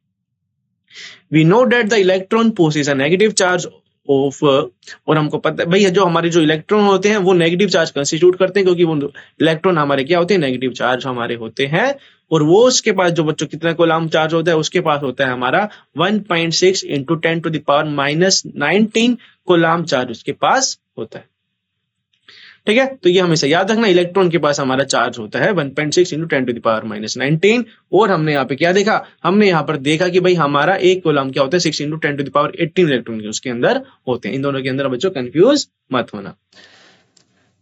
We know that the electron possess a negative charge of, और हमको पता है भाई जो हमारे जो इलेक्ट्रॉन होते हैं वो नेगेटिव चार्ज कंस्टिट्यूट करते हैं, क्योंकि वो इलेक्ट्रॉन हमारे क्या होते हैं, नेगेटिव चार्ज हमारे होते हैं। और वो उसके पास जो बच्चों कितना कूलम चार्ज होता है, उसके पास होता है हमारा 1.6 into 10 to the power -19 coulomb charge उसके पास होता है। ठीक है, तो ये हमेशा याद रखना, इलेक्ट्रॉन के पास हमारा चार्ज होता है 1.6 into 10 to the power -19। और हमने यहाँ पे क्या देखा, हमने यहाँ पर देखा कि भाई हमारा एक कूलम क्या होता है 6 into 10 to the power 18 electron उसके अंदर होते हैं। इन दोनों के अंदर बच्चों कंफ्यूज मत होना।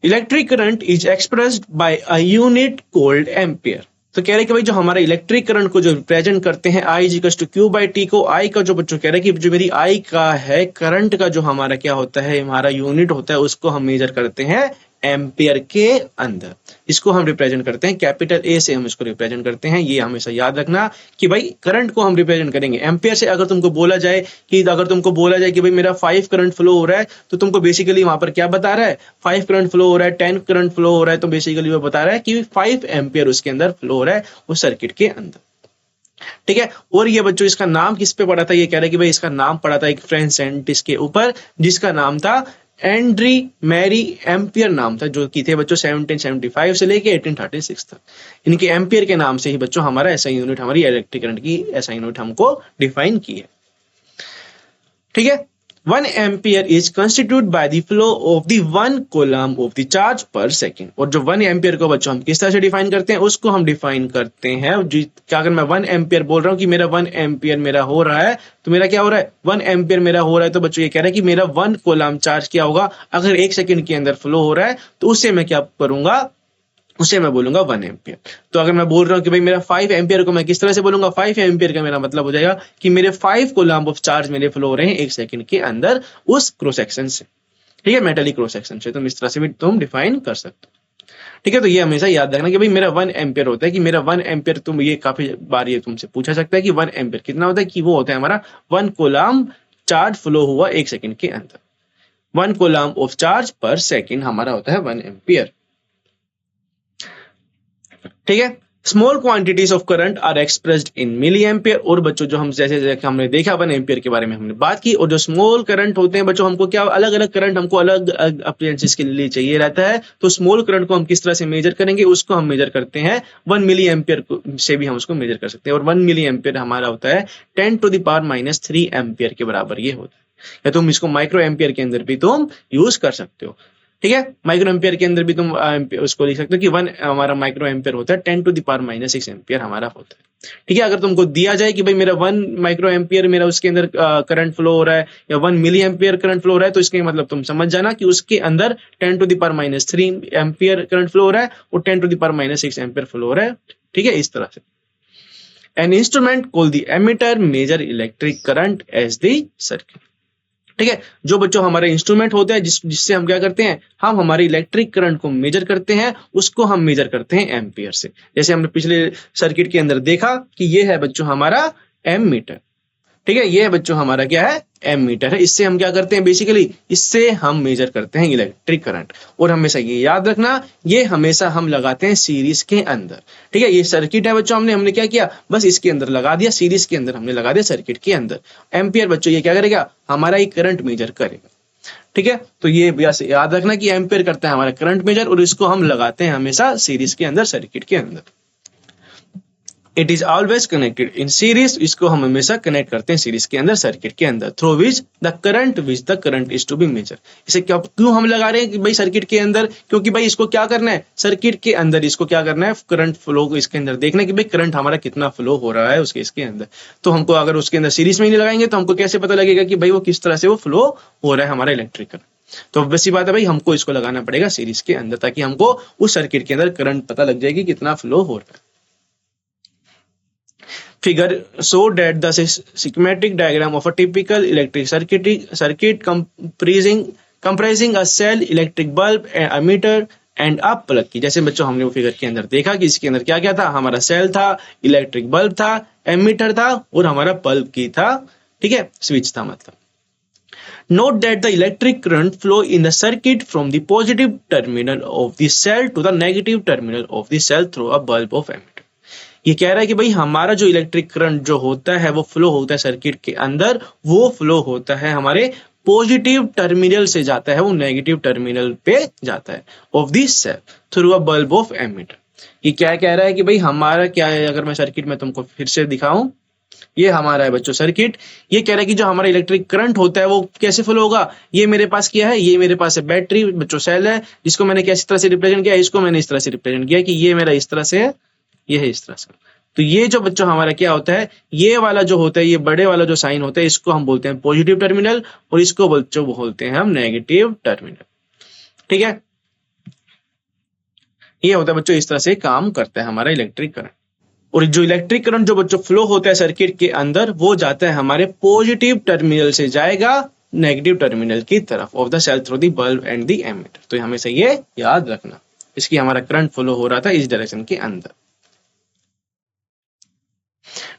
Electric current is expressed bye a unit called ampere. तो कह रहे हैं कि भाई जो हमारा इलेक्ट्रिक करंट को जो रिप्रेजेंट करते हैं I is to Q by T को, आई का जो बच्चों कह रहे हैं कि जो मेरी आई का है करंट का जो हमारा क्या होता है, हमारा यूनिट होता है, उसको हम मेजर करते हैं एम्पियर के अंदर। इसको हम रिप्रेजेंट करते हैं कैपिटल ए से, हम इसको रिप्रेजेंट करते हैं। ये हमेशा याद रखना कि भाई करंट को हम रिप्रेजेंट करेंगे एम्पियर से। अगर तुमको बोला जाए कि भाई मेरा 5 करंट फ्लो हो रहा है, तो तुमको बेसिकली वहां पर क्या बता रहा है, 5 करंट फ्लो हो रहा है, 10 करंट फ्लो हो रहा है, तो बेसिकली वो बता रहा है कि 5 एम्पियर उसके अंदर फ्लो हो रहा है उस सर्किट के अंदर। ठीक है, और ये बच्चों इसका नाम किस पे पड़ा था, ये कह रहे हैं कि भाई इसका नाम पड़ा था एक फ्रेंच साइंटिस्ट के ऊपर, जिसका नाम था एंड्री मैरी एम्पियर नाम था, जो कि थे बच्चों 1775 से लेके 1836 तक। इनके एम्पियर के नाम से ही बच्चों हमारा एसआई यूनिट, हमारी इलेक्ट्रिक करंट की एसआई यूनिट हमको डिफाइन की है। ठीक है, 1 ampere is constitute by the flow of the 1 coulomb of the charge पर सेकेंड। और जो 1 एम्पियर को बच्चों हम किस तरह से डिफाइन करते हैं, उसको हम डिफाइन करते हैं, क्या अगर मैं 1 एम्पियर बोल रहा हूँ कि मेरा 1 एम्पियर मेरा हो रहा है, तो मेरा क्या हो रहा है, 1 एम्पियर मेरा हो रहा है, तो बच्चों ये कह रहा है कि मेरा 1 कूलम चार्ज क्या होगा, अगर 1 सेकंड के अंदर फ्लो हो रहा है, तो उससे मैं क्या करूंगा, उसे मैं बोलूंगा 1 एम्पियर। तो अगर मैं बोल रहा हूं कि भाई मेरा 5 एम्पियर को मैं किस तरह से बोलूंगा, 5 एम्पियर का मेरा मतलब हो जाएगा कि मेरे 5 कूलम ऑफ चार्ज मेरे फ्लो हो रहे हैं 1 सेकंड के अंदर उस क्रॉस सेक्शन से। ठीक है, मेटलिक क्रॉस सेक्शन से। तुम इस तरह से भी तुम डिफाइन कर सकते हो। ठीक है, तो ये हमेशा याद रखना कि भाई मेरा 1 एम्पियर होता है, कि मेरा 1 एम्पियर, तुम ये काफी बार ये तुमसे पूछा सकता है कि 1 एम्पियर कितना होता है, कि वो होता है हमारा 1 कूलम चार्ज फ्लो हुआ 1 सेकंड के अंदर। 1 coulomb of charge per second हमारा होता है 1 एम्पियर। ठीक है, small quantities of current are expressed in milliampere. और बच्चों जो हम जैसे हमने देखा 1 एम्पियर के बारे में हमने बात की, और जो स्मॉल करंट होते हैं बच्चों, हमको क्या अलग अलग करंट हमको अलग अप्लायंसेस के लिए चाहिए रहता है, तो स्मॉल करंट को हम किस तरह से मेजर करेंगे, उसको हम मेजर करते हैं 1 मिली एम्पियर से भी हम उसको मेजर कर सकते हैं। और 1 मिली एम्पियर हमारा होता है 10 to the power -3 एम्पियर के बराबर ये होता है, या तुम इसको माइक्रो एम्पियर के अंदर भी तुम यूज कर सकते हो। ठीक है, माइक्रो एम्पियर के अंदर भी तुम उसको लिख सकते हो कि 1 हमारा माइक्रो एम्पियर होता है 10⁻⁻6 एम्पियर हमारा होता है। ठीक है, अगर तुमको दिया जाए कि भाई मेरा 1 माइक्रो एम्पियर मेरा उसके अंदर करंट फ्लो हो रहा है या 1 मिली एम्पियर करंट फ्लो हो रहा है, तो इसके मतलब तुम समझ जाना कि उसके अंदर 10⁻³ एम्पियर करंट फ्लो हो रहा है और 10⁻6 एम्पियर फ्लो हो रहा है। ठीक है, इस तरह से। An instrument called the emitter measure electric current as the circuit। ठीक है, जो बच्चों हमारे इंस्ट्रूमेंट होते हैं जिससे हम क्या करते हैं, हम हमारे इलेक्ट्रिक करंट को मेजर करते हैं, उसको हम मेजर करते हैं एम्पियर से। जैसे हमने पिछले सर्किट के अंदर देखा कि ये है बच्चों हमारा एमीटर। ठीक है, ये है बच्चों हमारा क्या है, एमीटर है। इससे हम क्या करते हैं, बेसिकली इससे हम मेजर करते हैं इलेक्ट्रिक करंट। और हमेशा ये याद रखना, ये हमेशा हम लगाते हैं सीरीज के अंदर। ठीक है, ये सर्किट है बच्चों, हमने क्या किया, बस इसके अंदर लगा दिया, सीरीज के अंदर हमने लगा दिया सर्किट के अंदर। एम्पियर बच्चों ये क्या करेगा, हमारा एक करंट मेजर करेगा। ठीक है, तो ये याद रखना कि एम्पियर करता है हमारा करंट मेजर और इसको हम लगाते हैं हमेशा सीरीज के अंदर, सर्किट के अंदर। It is always connected in series, इसको हम हमेशा कनेक्ट करते हैं सीरीज के अंदर, सर्किट के अंदर। Through which the current is to be measure. इसे क्यों हम लगा रहे हैं कि भाई सर्किट के अंदर, क्योंकि भाई इसको क्या करना है, सर्किट के अंदर इसको क्या करना है, करंट फ्लो को इसके अंदर देखना है कि भाई करंट हमारा कितना फ्लो हो रहा है उसके इसके अंदर। तो हमको अगर उसके अंदर सीरीज में नहीं लगाएंगे तो हमको कैसे पता लगेगा कि भाई वो किस तरह से वो फ्लो हो रहा है हमारा इलेक्ट्रिक करंट। तो वैसी बात है भाई, हमको इसको लगाना पड़ेगा सीरीज के अंदर ताकि हमको उस सर्किट के अंदर करंट पता लग जाएगी कितना फ्लो हो रहा है। Figure show that the schematic diagram of a typical electric circuit comprising a cell, electric bulb, ammeter and a plug की। जैसे बच्चों हमने वो फिगर के अंदर देखा कि इसके अंदर क्या क्या था, हमारा सेल था, इलेक्ट्रिक बल्ब था, एमीटर था और हमारा बल्ब की था। ठीक है, स्विच था मतलब। Note that the electric current flow in the circuit from the positive terminal of the cell to the negative terminal of the cell through a bulb of ammeter। ये कह रहा है कि भाई हमारा जो इलेक्ट्रिक करंट जो होता है वो फ्लो होता है सर्किट के अंदर, वो फ्लो होता है हमारे पॉजिटिव टर्मिनल से जाता है, वो नेगेटिव टर्मिनल पे जाता है of this cell through a bulb of ammeter. ये क्या कह रहा है कि भाई हमारा क्या है, अगर मैं सर्किट में तुमको फिर से दिखाऊं, ये हमारा है बच्चों सर्किट। ये कह रहा है कि जो हमारा इलेक्ट्रिक करंट होता है वो कैसे फ्लो होगा, ये मेरे पास क्या है, ये मेरे पास है बैटरी बच्चों सेल है, जिसको मैंने किस तरह से रिप्रेजेंट किया, इसको मैंने इस तरह से रिप्रेजेंट किया कि ये मेरा इस तरह से है, ये है इस तरह से। तो ये जो बच्चों हमारा क्या होता है, ये वाला जो होता है, ये बड़े वाला जो साइन होता है, इसको हम बोलते हैं पॉजिटिव टर्मिनल और इसको बच्चों बोलते हैं हम नेगेटिव टर्मिनल। ठीक है, ये होता है बच्चों, इस तरह से काम करता है हमारा इलेक्ट्रिक करंट। और जो इलेक्ट्रिक करंट जो बच्चों फ्लो होता है सर्किट के अंदर, वो जाता है हमारे पॉजिटिव टर्मिनल से जाएगा नेगेटिव टर्मिनल की तरफ of the cell through the bulb and the ammeter. तो हमेशा ये याद रखना, इसकी हमारा करंट फ्लो हो रहा था इस डायरेक्शन के अंदर।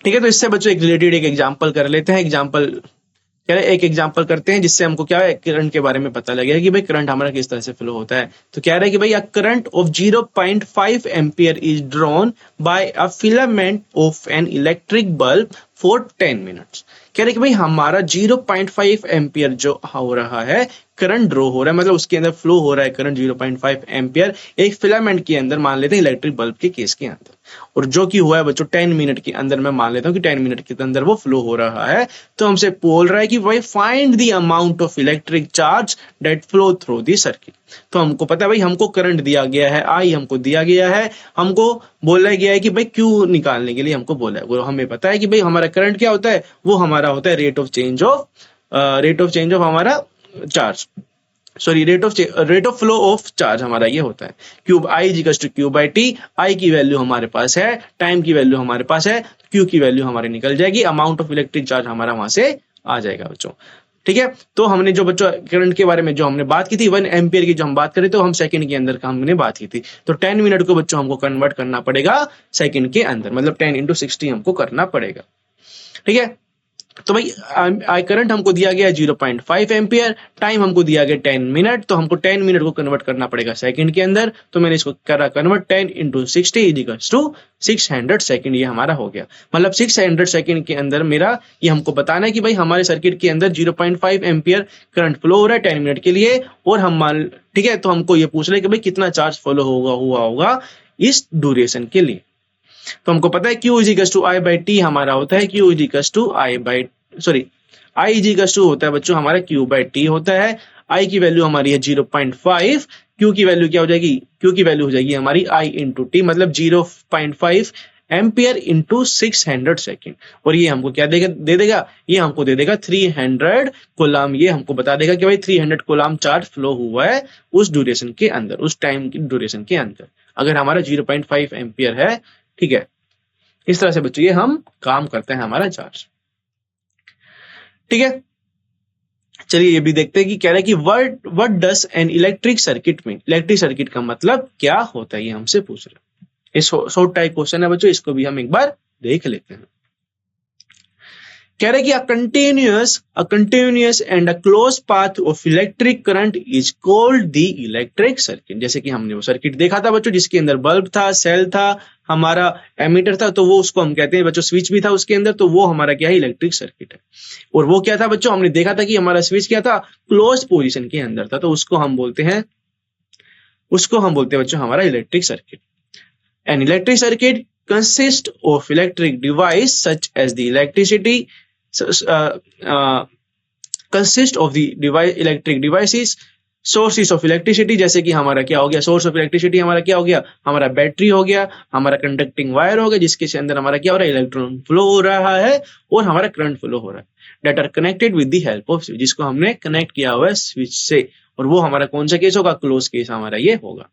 ठीक है, तो इससे बच्चों एक रिलेटेड एक एग्जांपल कर लेते हैं। एक एग्जांपल करते हैं जिससे हमको क्या है, करंट के बारे में पता लगेगा कि भाई करंट हमारा किस तरह से फ्लो होता है। तो कह रहा है कि भाई a current of 0.5 ampere is drawn by a filament of an electric bulb for 10 minutes. कह रहे कि भाई हमारा 0.5 एम्पियर जो हो रहा है, करंट ड्रॉ हो रहा है, मतलब उसके अंदर फ्लो हो रहा है करंट 0.5 एम्पियर एक फिलामेंट के अंदर, मान लेते हैं इलेक्ट्रिक बल्ब के केस के अंदर, और जो कि हुआ है बच्चों 10 मिनट के अंदर। मैं मान लेता हूं कि 10 मिनट के अंदर वो फ्लो हो रहा है। तो हमसे बोल रहा है कि भाई find the amount of electric charge that flow through the circuit. तो हमको पता है भाई, हमको करंट दिया गया है, आई हमको दिया गया है, हमको बोला गया है कि भाई क्यू निकालने के लिए हमको बोला है। वो हमें पता है कि भाई हमारा करंट क्या होता है, वो हमारा होता है रेट ऑफ चेंज ऑफ हमारा charge, sorry rate of flow of charge हमारा ये होता है cube I equals to Q by T. I की वैल्यू हमारे पास है, टाइम की वैल्यू हमारे पास है, क्यू की वैल्यू हमारी निकल जाएगी, अमाउंट ऑफ इलेक्ट्रिक चार्ज हमारा वहां से आ जाएगा बच्चों। ठीक है, तो हमने जो बच्चों करंट के बारे में जो हमने बात की थी 1 एम्पियर की जो हम बात करें, तो हम सेकंड के अंदर का हमने बात की थी। तो 10 मिनट को बच्चों हमको कन्वर्ट करना पड़ेगा सेकंड के अंदर, मतलब 10 × 60 हमको करना पड़ेगा। ठीक है, तो भाई करंट हमको दिया गया 0.5 एम्पियर, टाइम हमको दिया गया 10 मिनट, तो हमको 10 मिनट को कन्वर्ट करना पड़ेगा सेकंड के अंदर। तो मैंने इसको करा कन्वर्ट, 10 × 60 इक्वल्स टू 600 सेकंड, ये हमारा हो गया। मतलब 600 सेकंड के अंदर मेरा ये हमको बताना है कि भाई हमारे सर्किट के अंदर 0.5 एम्पियर करंट फ्लो हो रहा है 10 मिनट के लिए, और हम मान, ठीक है, तो हमको ये पूछ रहे हैं कि भाई कितना चार्ज फ्लो हुआ होगा इस ड्यूरेशन के लिए। तो हमको पता है Q equals to I by T हमारा होता है, I इक्वल्स टू होता है बच्चों हमारा Q बाई टी होता है। आई की वैल्यू हमारी है 0.5, क्यू की वैल्यू क्या हो जाएगी, क्यू की वैल्यू हो जाएगी हमारी आई इंटू टी, मतलब 0.5 एम्पियर इंटू 600 सेकेंड, और ये हमको क्या देगा, दे देगा, ये हमको दे देगा 300 कोलाम, ये हमको बता देगा कि भाई 300 कोलाम चार्ज फ्लो हुआ है उस ड्यूरेशन के अंदर, उस टाइम की ड्यूरेशन के अंदर, अगर हमारा 0.5 एम्पियर है। ठीक है, इस तरह से बच्चों ये हम काम करते हैं हमारा चार्ज। ठीक है, चलिए ये भी देखते हैं कि कह रहा है कि what does N electric circuit में, इलेक्ट्रिक सर्किट का मतलब क्या होता है, ये हमसे पूछ रहे हैं। ये शॉर्ट टाइप क्वेश्चन है बच्चों, इसको भी हम एक बार देख लेते हैं। कह रहे कि a continuous and a close path of electric current is called the electric circuit. जैसे कि हमने वो सर्किट देखा था बच्चों जिसके अंदर बल्ब था, सेल था, हमारा एमीटर था, तो वो उसको हम कहते हैं बच्चों, स्विच भी था उसके अंदर, तो वो हमारा क्या है, इलेक्ट्रिक सर्किट है। और वो क्या था बच्चों, हमने देखा था कि हमारा स्विच क्या था, क्लोज पोजिशन के अंदर था, तो उसको हम बोलते हैं बच्चों हमारा electric circuit. An electric circuit consist of electric device such as the electricity consist of the electric devices sources of electricity. जैसे कि हमारा क्या हो गया, सोर्स ऑफ इलेक्ट्रिसिटी हमारा क्या हो गया, हमारा बैटरी हो गया, हमारा कंडक्टिंग वायर हो गया, जिसके अंदर हमारा क्या हो रहा है, इलेक्ट्रॉन फ्लो हो रहा है और हमारा करंट फ्लो हो रहा है, that are connected with the help of switch, जिसको हमने कनेक्ट किया हुआ है स्विच से, और वो हमारा कौन सा केस होगा, क्लोज केस हमारा ये होगा।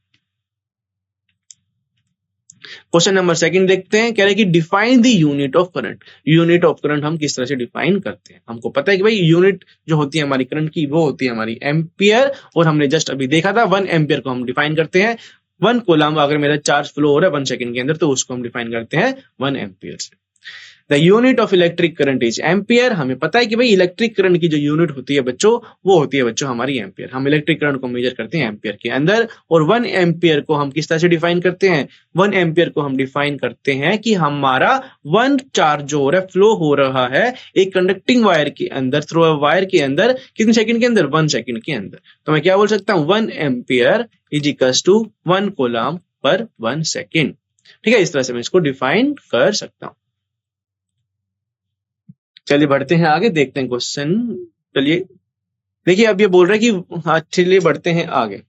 क्वेश्चन नंबर सेकंड देखते हैं, कह रहे हैं कि define the unit of current. Unit of current हम किस तरह से डिफाइन करते हैं, हमको पता है कि भाई यूनिट जो होती है हमारी करंट की वो होती है हमारी एम्पियर, और हमने जस्ट अभी देखा था 1 एम्पियर को हम डिफाइन करते हैं 1 कूलम, अगर मेरा चार्ज फ्लो हो रहा है 1 सेकंड के अंदर तो उसको हम डिफाइन करते हैं 1 एम्पियर से। The unit of electric current is ampere. हमें पता है कि भाई इलेक्ट्रिक करंट की जो यूनिट होती है बच्चों, वो होती है बच्चों हमारी एम्पियर। हम इलेक्ट्रिक करंट को मेजर करते हैं एम्पियर के अंदर, और 1 एम्पियर को हम किस तरह से डिफाइन करते हैं, 1 एम्पियर को हम डिफाइन करते हैं कि हमारा 1 चार्ज जो हो रहा है, फ्लो हो रहा है एक कंडक्टिंग वायर के अंदर, थ्रू अ वायर के अंदर, कितने सेकंड के अंदर, 1 सेकंड के अंदर। तो मैं क्या बोल सकता हूं, 1 ampere is equals to 1 coulomb per 1 second. ठीक है, इस तरह से मैं इसको डिफाइन कर सकता हूं। चलिए बढ़ते हैं आगे, देखते हैं क्वेश्चन। चलिए देखिए, अब ये बोल रहे हैं कि हाँ चलिए बढ़ते हैं आगे।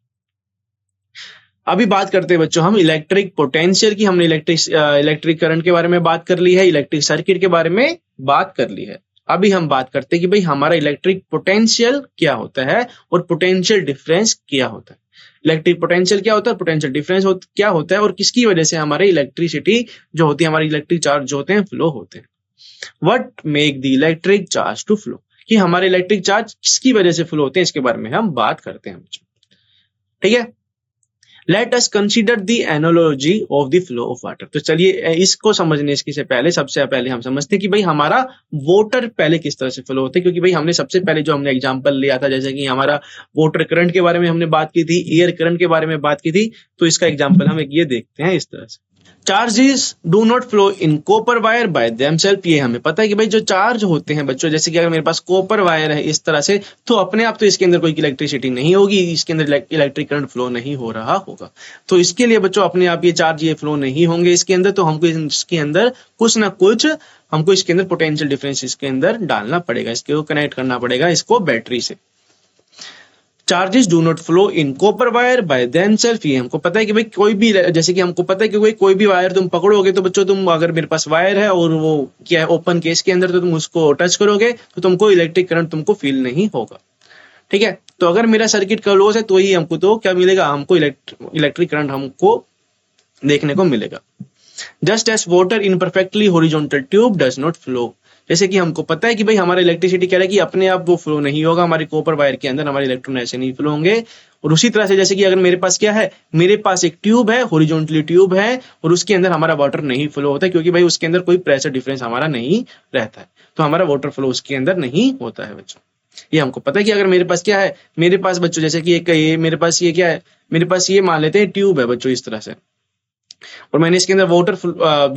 अभी बात करते हैं बच्चों हम इलेक्ट्रिक पोटेंशियल की। हमने इलेक्ट्रिक करंट के बारे में बात कर ली है, इलेक्ट्रिक सर्किट के बारे में बात कर ली है। अभी हम बात करते हैं कि भाई हमारा इलेक्ट्रिक पोटेंशियल क्या होता है और पोटेंशियल डिफरेंस क्या होता है। इलेक्ट्रिक पोटेंशियल क्या होता है, पोटेंशियल डिफरेंस क्या होता है, और किसकी वजह से हमारे इलेक्ट्रिसिटी जो होती है, हमारी इलेक्ट्रिक चार्ज जो होते हैं फ्लो होते हैं। What make the electric charge to flow, कि हमारे इलेक्ट्रिक चार्ज किसकी वजह से फ्लो होते हैं, इसके बारे में हम बात करते हैं बच्चों। ठीक है, let us consider the analogy of the flow of water. तो चलिए इसको समझने इसके से पहले सबसे पहले हम समझते हैं कि भाई हमारा वाटर पहले किस तरह से फ्लो होता है, क्योंकि भाई हमने सबसे पहले जो हमने एग्जांपल लिया था, जैसे कि हमारा वाटर करंट के बारे में हमने बात की थी, एयर करंट के बारे में बात की थी, तो इसका एग्जांपल हम एक ये देखते हैं इस तरह से। Charges do not flow in copper wire by themselves. ये हमें पता है कि भाई जो चार्ज होते हैं बच्चों, जैसे कि अगर मेरे पास कॉपर वायर है इस तरह से, तो अपने आप तो इसके अंदर कोई इलेक्ट्रिसिटी नहीं होगी, इसके अंदर इलेक्ट्रिक करंट फ्लो नहीं हो रहा होगा। तो इसके लिए बच्चों अपने आप ये चार्ज ये फ्लो नहीं होंगे इसके अंदर, तो हमको इसके अंदर कुछ ना कुछ हमको इसके अंदर पोटेंशियल डिफरेंस इसके अंदर डालना पड़ेगा, इसको कनेक्ट करना पड़ेगा इसको बैटरी से। Charges do not flow in copper wire by themselves. ये हमको पता है कि भाई कोई भी, जैसे कि हमको पता है कि कोई भी वायर तुम पकड़ोगे तो बच्चों तुम, अगर मेरे पास वायर है और वो क्या है ओपन केस के अंदर, तो तुम उसको टच करोगे तो तुमको इलेक्ट्रिक करंट तुमको फील नहीं होगा। ठीक है, तो अगर मेरा सर्किट क्लोज है तो ही हमको तो क्या मिलेगा, हमको इलेक्ट्रिक करंट हमको देखने को मिलेगा। Just as water in perfectly horizontal tube does not flow. जैसे कि हमको पता है कि भाई हमारा इलेक्ट्रिसिटी कह रहा है कि अपने आप वो फ्लो नहीं होगा, हमारे कॉपर वायर के अंदर हमारे इलेक्ट्रॉन ऐसे नहीं फ्लो होंगे। और उसी तरह से जैसे कि अगर मेरे पास क्या है, मेरे पास एक ट्यूब है, हॉरिजॉन्टली ट्यूब है, और उसके अंदर हमारा वाटर नहीं फ्लो होता है, क्योंकि भाई उसके अंदर कोई प्रेशर डिफरेंस हमारा नहीं रहता है, तो हमारा वाटर फ्लो उसके अंदर नहीं होता है बच्चों। ये हमको पता है कि अगर मेरे पास क्या है, मेरे पास बच्चों जैसे कि एक ये मेरे पास ये क्या है, मेरे पास ये मान लेते हैं ट्यूब है बच्चों इस तरह से, और मैंने इसके अंदर वाटर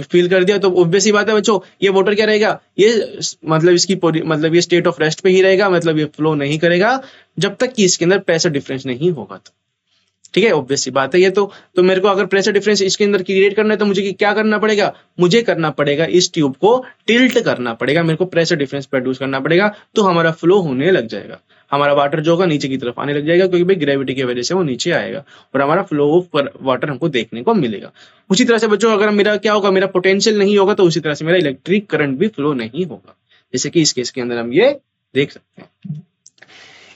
फिल कर दिया, तो ऑब्वियस ही बात है बच्चों, ये वाटर क्या रहेगा, ये मतलब इसकी मतलब ये स्टेट ऑफ रेस्ट पे ही रहेगा, मतलब ये फ्लो नहीं करेगा जब तक कि इसके अंदर प्रेशर डिफरेंस नहीं होगा। तो ठीक है, ऑब्वियस सी बात है ये। तो मेरे को अगर प्रेशर डिफरेंस इसके अंदर क्रिएट करना है तो मुझे क्या करना पड़ेगा, मुझे करना पड़ेगा इस ट्यूब को टिल्ट करना पड़ेगा, मेरे को प्रेशर डिफरेंस प्रोड्यूस करना पड़ेगा, तो हमारा फ्लो होने लग जाएगा। हमारा वाटर जो होगा नीचे की तरफ आने लग जाएगा, क्योंकि भाई ग्रेविटी की वजह से वो नीचे आएगा और हमारा फ्लो ऑफ वाटर हमको देखने को मिलेगा। उसी तरह से बच्चों अगर मेरा क्या होगा, मेरा पोटेंशियल नहीं होगा तो उसी तरह से मेरा इलेक्ट्रिक करंट भी फ्लो नहीं होगा, जैसे कि इस केस के अंदर हम ये देख सकते हैं।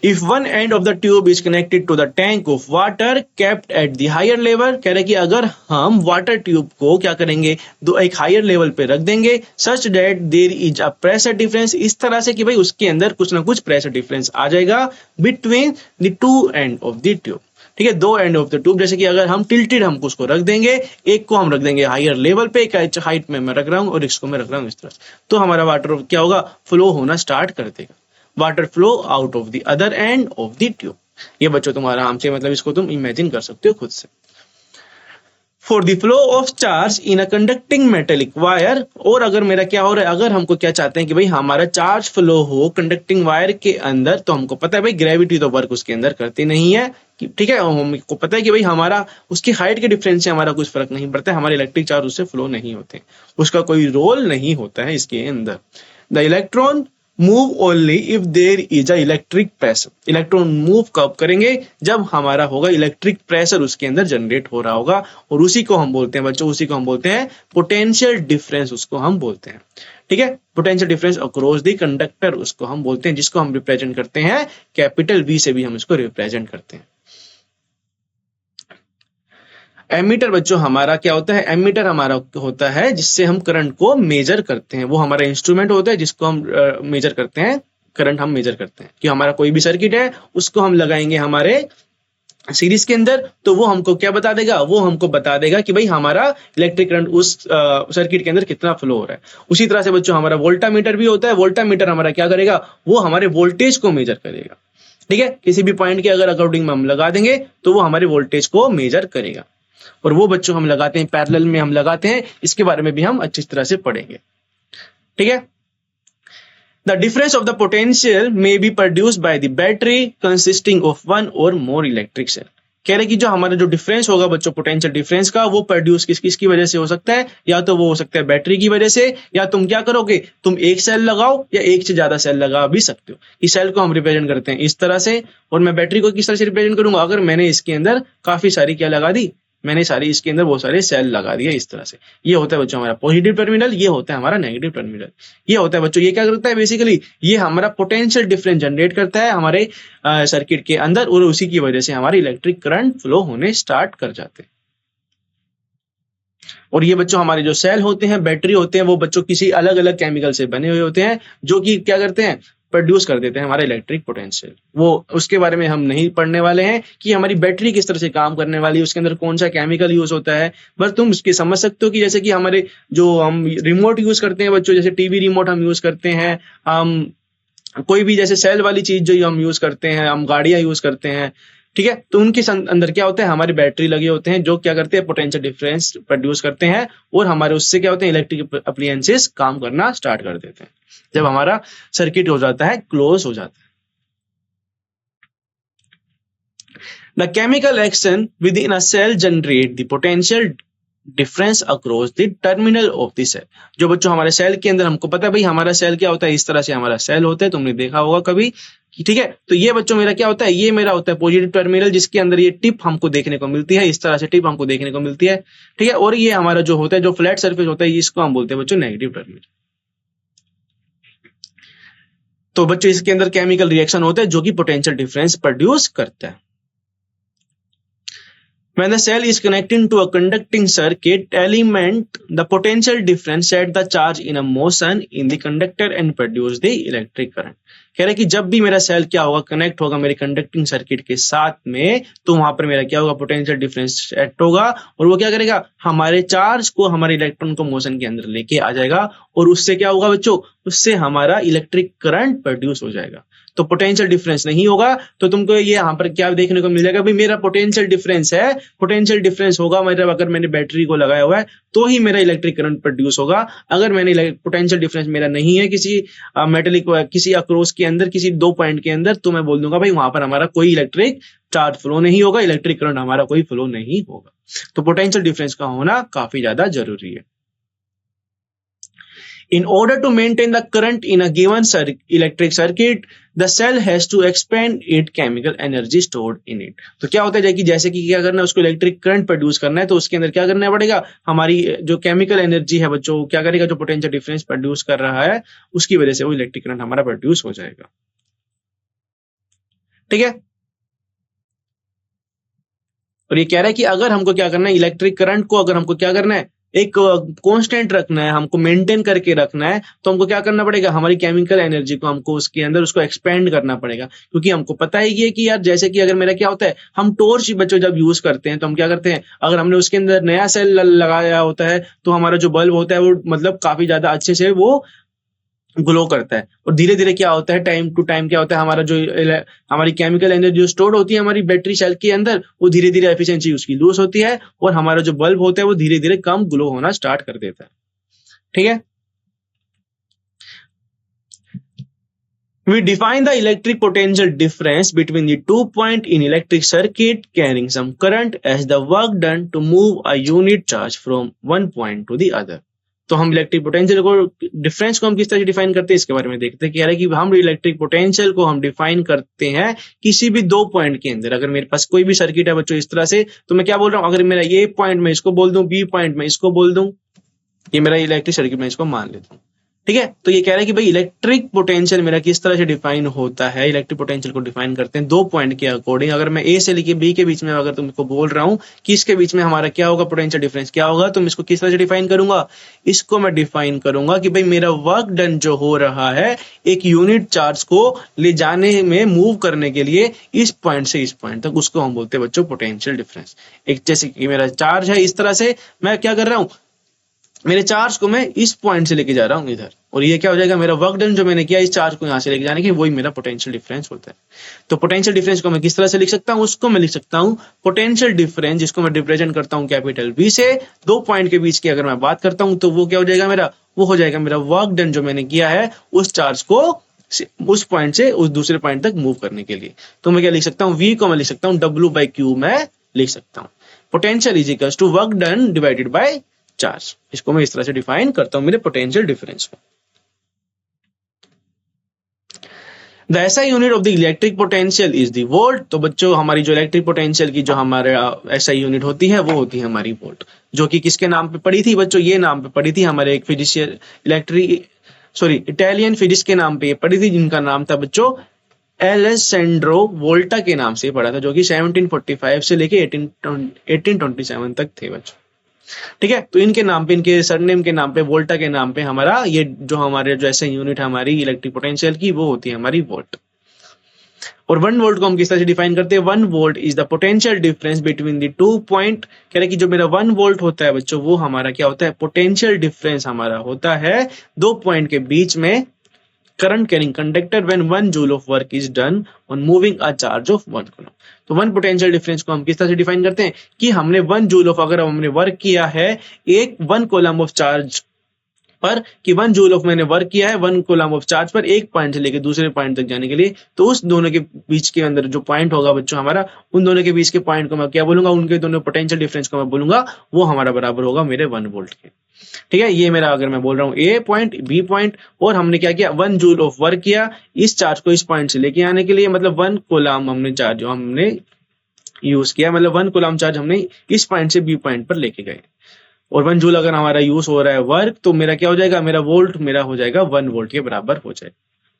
If one end of the tube is connected to the tank of water kept at the higher level, कह रहे कि अगर हम वाटर ट्यूब को क्या करेंगे, दो एक हायर लेवल पे रख देंगे, such that there is a pressure difference, इस तरह से कि भाई उसके अंदर कुछ ना कुछ प्रेशर डिफरेंस आ जाएगा between the two end of the tube। ठीक है, दो एंड ऑफ द ट्यूब, जैसे कि अगर हम टिल्टेड हम उसको रख देंगे, एक को हम रख देंगे हायर लेवल पे, एक हाइट में मैं रख रहा हूँ और इसको मैं रख रहा हूँ इस तरह, तो हमारा वाटर क्या होगा, फ्लो होना स्टार्ट कर देगा, water flow out of the other end of the tube. ये बच्चों तुम आराम से मतलब इसको तुम इमेजिन कर सकते हो खुद से। For the flow of charge in a conducting metallic wire, और अगर मेरा क्या हो रहा है, अगर हमको क्या चाहते हैं कि भाई हमारा चार्ज फ्लो हो कंडक्टिंग वायर के अंदर, तो हमको पता है भाई ग्रेविटी तो वर्क उसके अंदर करती नहीं है, ठीक है, हमको पता है कि भाई हमारा उसकी हाइट के डिफरेंस से हमारा कुछ फर्क नहीं पड़ता है, हमारे इलेक्ट्रिक चार्ज उससे फ्लो नहीं होते, उसका कोई रोल नहीं होता है इसके अंदर। The electron move only if there is a electric pressure, electron move कब करेंगे, जब हमारा होगा इलेक्ट्रिक प्रेशर उसके अंदर जनरेट हो रहा होगा, और उसी को हम बोलते हैं बच्चों, उसी को हम बोलते हैं पोटेंशियल डिफरेंस, उसको हम बोलते हैं। ठीक है, potential difference across the conductor उसको हम बोलते हैं, जिसको हम रिप्रेजेंट करते हैं कैपिटल V से भी हम इसको रिप्रेजेंट करते हैं। एमीटर बच्चों हमारा क्या होता है, एमीटर हमारा होता है जिससे हम करंट को मेजर करते हैं, वो हमारा इंस्ट्रूमेंट होता है जिसको हम मेजर करते हैं, करंट हम मेजर करते हैं कि हमारा कोई भी सर्किट है उसको हम लगाएंगे हमारे सीरीज के अंदर, तो वो हमको क्या बता देगा, वो हमको बता देगा कि भाई हमारा इलेक्ट्रिक करंट उस सर्किट के अंदर कितना फ्लो हो रहा है। उसी तरह से बच्चों हमारा वोल्टामीटर भी होता है, वोल्टामीटर हमारा क्या करेगा, वो हमारे वोल्टेज को मेजर करेगा। ठीक है, किसी भी पॉइंट के अगर अकॉर्डिंग में हम लगा देंगे तो वो हमारे वोल्टेज को मेजर करेगा, और वो बच्चों हम लगाते हैं पैरेलल में हम लगाते हैं, इसके बारे में भी हम अच्छी तरह से पढ़ेंगे। ठीक है, the difference of the potential may be produced by the battery consisting of one और मोर इलेक्ट्रिक सेल। कह रहे कि जो हमारा जो डिफरेंस होगा बच्चों पोटेंशियल डिफरेंस का, वो प्रोड्यूस किसकी वजह से हो सकता है, या तो वो हो सकता है बैटरी की वजह से, या तुम क्या करोगे, तुम एक सेल लगाओ या एक से ज्यादा सेल लगा भी सकते हो। इस सेल को हम रिप्रेजेंट करते हैं इस तरह से, और मैं बैटरी को किस तरह से रिप्रेजेंट करूंगा, अगर मैंने इसके अंदर काफी सारी क्या लगा दी, मैंने सारी इसके अंदर बहुत सारे सेल लगा दिए इस तरह से। ये होता है बच्चों हमारा पॉजिटिव टर्मिनल, ये होता है हमारा नेगेटिव टर्मिनल। ये होता है बच्चों, ये क्या करता है बेसिकली, ये हमारा पोटेंशियल डिफरेंस जनरेट करता है हमारे सर्किट के अंदर, और उसी की वजह से हमारे इलेक्ट्रिक करंट फ्लो होने स्टार्ट कर जाते हैं। और ये बच्चों हमारे जो सेल होते हैं, बैटरी होते हैं, वो बच्चों किसी अलग अलग केमिकल से बने हुए होते हैं, जो कि क्या करते हैं, प्रोड्यूस कर देते हैं हमारा इलेक्ट्रिक पोटेंशियल। वो उसके बारे में हम नहीं पढ़ने वाले हैं कि हमारी बैटरी किस तरह से काम करने वाली है, उसके अंदर कौन सा केमिकल यूज होता है, बस तुम उसके समझ सकते हो कि जैसे कि हमारे जो हम रिमोट यूज करते हैं बच्चों, जैसे टीवी रिमोट हम यूज करते हैं, हम कोई भी जैसे सेल वाली चीज जो हम यूज करते हैं, हम गाड़ियां यूज करते हैं, ठीक है, तो उनके अंदर क्या होता है, हमारी बैटरी लगे होते हैं जो क्या करते हैं, पोटेंशियल डिफरेंस प्रोड्यूस करते हैं, और हमारे उससे क्या होते हैं, इलेक्ट्रिक अप्लायंसेस काम करना स्टार्ट कर देते हैं, जब हमारा सर्किट हो जाता है, क्लोज हो जाता है। The chemical action within a cell generate the potential difference across the terminal of the cell. जो बच्चों हमारे सेल के अंदर हमको पता है भाई हमारा सेल क्या होता है, इस तरह से हमारा सेल होता है, तुमने देखा होगा कभी, ठीक है। तो ये बच्चों मेरा क्या होता है, ये मेरा होता है पॉजिटिव टर्मिनल, जिसके अंदर ये टिप हमको देखने को मिलती है, इस तरह से टिप हमको देखने को मिलती है, ठीक है। और ये हमारा जो होता है, जो फ्लैट सरफेस होता है, इसको हम बोलते हैं बच्चों नेगेटिव टर्मिनल। तो बच्चों इसके अंदर केमिकल रिएक्शन होता है जो कि पोटेंशियल डिफरेंस प्रोड्यूस करता है। When the cell is connecting to a conducting circuit element, the potential difference set the charge in a motion in the conductor and produce the electric current. कह रहे कि जब भी मेरा सेल क्या होगा, कनेक्ट होगा मेरे कंडक्टिंग सर्किट के साथ में, तो वहां पर मेरा क्या होगा, पोटेंशियल डिफरेंस सेट होगा, और वो क्या करेगा, हमारे चार्ज को, हमारे इलेक्ट्रॉन को मोशन के अंदर लेके आ जाएगा, और उससे क्या होगा बच्चों, उससे हमारा इलेक्ट्रिक करंट प्रोड्यूस हो जाएगा। तो पोटेंशियल डिफरेंस नहीं होगा, तो तुमको ये यहाँ पर क्या देखने को मिलेगा, भाई मेरा पोटेंशियल डिफरेंस है, पोटेंशियल डिफरेंस होगा मतलब अगर मैंने बैटरी को लगाया हुआ है तो ही मेरा इलेक्ट्रिक करंट प्रोड्यूस होगा। अगर मैंने पोटेंशियल डिफरेंस मेरा नहीं है किसी मेटेलिक किसी अक्रॉस के अंदर, किसी दो पॉइंट के अंदर, तो मैं बोल दूंगा भाई वहां पर हमारा कोई इलेक्ट्रिक चार्ज फ्लो नहीं होगा, इलेक्ट्रिक करंट हमारा कोई फ्लो नहीं होगा। तो पोटेंशियल डिफरेंस का होना काफी ज्यादा जरूरी है। In order to maintain the current in a given electric circuit, the cell has to expand its chemical energy stored in it. तो क्या होता है कि जैसे कि क्या करना है, उसको इलेक्ट्रिक करंट प्रोड्यूस करना है, तो उसके अंदर क्या करना पड़ेगा, हमारी जो केमिकल एनर्जी है बच्चों, क्या करेगा, जो पोटेंशियल डिफरेंस प्रोड्यूस कर रहा है उसकी वजह से वो इलेक्ट्रिक करंट हमारा प्रोड्यूस हो जाएगा। ठीक है, और ये कह रहा है कि अगर हमको क्या करना है, इलेक्ट्रिक करंट को अगर हमको क्या करना है, एक कांस्टेंट रखना है, हमको मेंटेन करके रखना है, तो हमको क्या करना पड़ेगा, हमारी केमिकल एनर्जी को हमको उसके अंदर उसको एक्सपेंड करना पड़ेगा। क्योंकि हमको पता है ये कि यार जैसे कि अगर मेरा क्या होता है, हम टॉर्च बच्चों जब यूज करते हैं तो हम क्या करते हैं, अगर हमने उसके अंदर नया सेल लगाया होता है तो हमारा जो बल्ब होता है वो मतलब काफी ज्यादा अच्छे से वो ग्लो करता है। और धीरे धीरे क्या होता है, टाइम टू टाइम क्या होता है, हमारा जो हमारी केमिकल एनर्जी जो स्टोर होती है हमारी बैटरी सेल के अंदर, वो धीरे धीरे एफिशिएंसी उसकी लूज होती है और हमारा जो बल्ब होता है वो धीरे धीरे कम ग्लो होना स्टार्ट कर देता है। ठीक है, we define the electric potential difference between the 2 point in electric circuit carrying some current as the work done to move a unit charge from one point to the other. तो हम electric potential को difference को हम किस तरह से define करते हैं इसके बारे में देखते हैं। कह रहा है कि हम इलेक्ट्रिक पोटेंशियल को हम डिफाइन करते हैं किसी भी 2 पॉइंट के अंदर। अगर मेरे पास कोई भी सर्किट है बच्चों इस तरह से, तो मैं क्या बोल रहा हूँ, अगर मेरा ये पॉइंट मैं इसको बोल दूं, बी पॉइंट मैं इसको बोल दूं, ये मेरा इलेक्ट्रिक सर्किट मैं इसको मान लेता हूँ। ठीक है, तो ये कह रहा है कि भाई इलेक्ट्रिक पोटेंशियल मेरा किस तरह से डिफाइन होता है। इलेक्ट्रिक पोटेंशियल को डिफाइन करते हैं 2 पॉइंट के अकॉर्डिंग। अगर मैं ए से लेके बी के बीच में अगर तुमको बोल रहा हूं कि इसके बीच में हमारा क्या होगा, पोटेंशियल डिफरेंस क्या होगा, तो मैं इसको किस तरह से डिफाइन करूंगा, इसको मैं डिफाइन करूंगा कि भाई मेरा वर्क डन जो हो रहा है एक यूनिट चार्ज को ले जाने में, मूव करने के लिए इस पॉइंट से इस पॉइंट तक, उसको हम बोलते हैं बच्चों पोटेंशियल डिफरेंस। एक जैसे कि मेरा चार्ज है इस तरह से, मैं क्या कर रहा हूं, मेरे चार्ज को मैं इस पॉइंट से लेके जा रहा हूं इधर, और ये क्या हो जाएगा, मेरा वर्क डन जो मैंने किया इस चार्ज को यहां से लेके जाने के, वही मेरा पोटेंशियल डिफरेंस होता है। तो पोटेंशियल डिफरेंस को मैं किस तरह से लिख सकता हूं, उसको मैं लिख सकता हूं पोटेंशियल डिफरेंस, जिसको मैं रिप्रेजेंट करता हूं कैपिटल बी से। 2 पॉइंट के बीच की अगर मैं बात करता हूं तो वो क्या हो जाएगा मेरा, वो हो जाएगा मेरा वर्क डन जो मैंने किया है उस चार्ज को उस पॉइंट से उस दूसरे पॉइंट तक मूव करने के लिए। तो मैं क्या लिख सकता हूं, वी को मैं लिख सकता हूं W/Q मैं लिख सकता हूं। Potential is equals to work done divided by charge. इसको मैं इस तरह से डिफाइन करता हूं मेरे पोटेंशियल डिफरेंस को। The SI unit of the electric potential is the volt. तो बच्चों हमारी जो इलेक्ट्रिक पोटेंशियल की जो हमारे एसआई यूनिट होती है वो होती है हमारी वोल्ट, जो कि किसके नाम पे पड़ी थी बच्चों, ये नाम पे पड़ी थी हमारे एक फिजिशियन इटालियन फिजिक्स के नाम पे ये पड़ी थी, जिनका नाम था बच्चों एलेसेंड्रो वोल्टा के नाम से पढ़ा था, जो कि 1745 से लेके 1827 तक थे बच्चों। ठीक है, तो इनके नाम पे, इनके सरनेम के नाम पे, वोल्टा के नाम पे हमारा ये जो हमारे जो ऐसे यूनिट है हमारी इलेक्ट्रिक पोटेंशियल की, वो होती है हमारी वोल्ट। और 1 वोल्ट को हम किस तरह से डिफाइन करते हैं, 1 volt is the potential difference between the 2 point. कह रहे कि जो मेरा 1 वोल्ट होता है बच्चों, वो हमारा क्या होता है, पोटेंशियल डिफरेंस हमारा होता है 2 पॉइंट के बीच में current carrying conductor when 1 joule of work is done on moving a charge of 1 coulomb। तो 1 पोटेंशियल डिफरेंस को हम किस तरह से डिफाइन करते हैं कि हमने 1 जूल ऑफ, अगर हमने वर्क किया है एक 1 कोलम ऑफ चार्ज पर, कि 1 जूल ऑफ मैंने वर्क किया है 1 कोलम ऑफ चार्ज पर, एक पॉइंट से लेकर दूसरे पॉइंट तक जाने के लिए, तो उस दोनों के बीच के अंदर जो पॉइंट होगा बच्चों हमारा, उन दोनों के बीच के पॉइंट को मैं क्या बोलूंगा, उनके दोनों पोटेंशियल डिफरेंस को मैं बोलूंगा वो हमारा बराबर होगा मेरे 1 वोल्ट के। ठीक है, ये मेरा अगर मैं बोल रहा हूँ ए पॉइंट बी पॉइंट, और हमने क्या किया, 1 जूल ऑफ वर्क किया इस चार्ज को इस पॉइंट से लेके आने के लिए, मतलब 1 कोलम हमने चार्ज जो हमने यूज किया, मतलब 1 कोलम चार्ज हमने इस पॉइंट से बी पॉइंट पर लेके गए, और 1 जूल अगर हमारा यूज हो रहा है वर्क, तो मेरा क्या हो जाएगा, मेरा वोल्ट मेरा हो जाएगा 1 वोल्ट के बराबर हो जाएगा।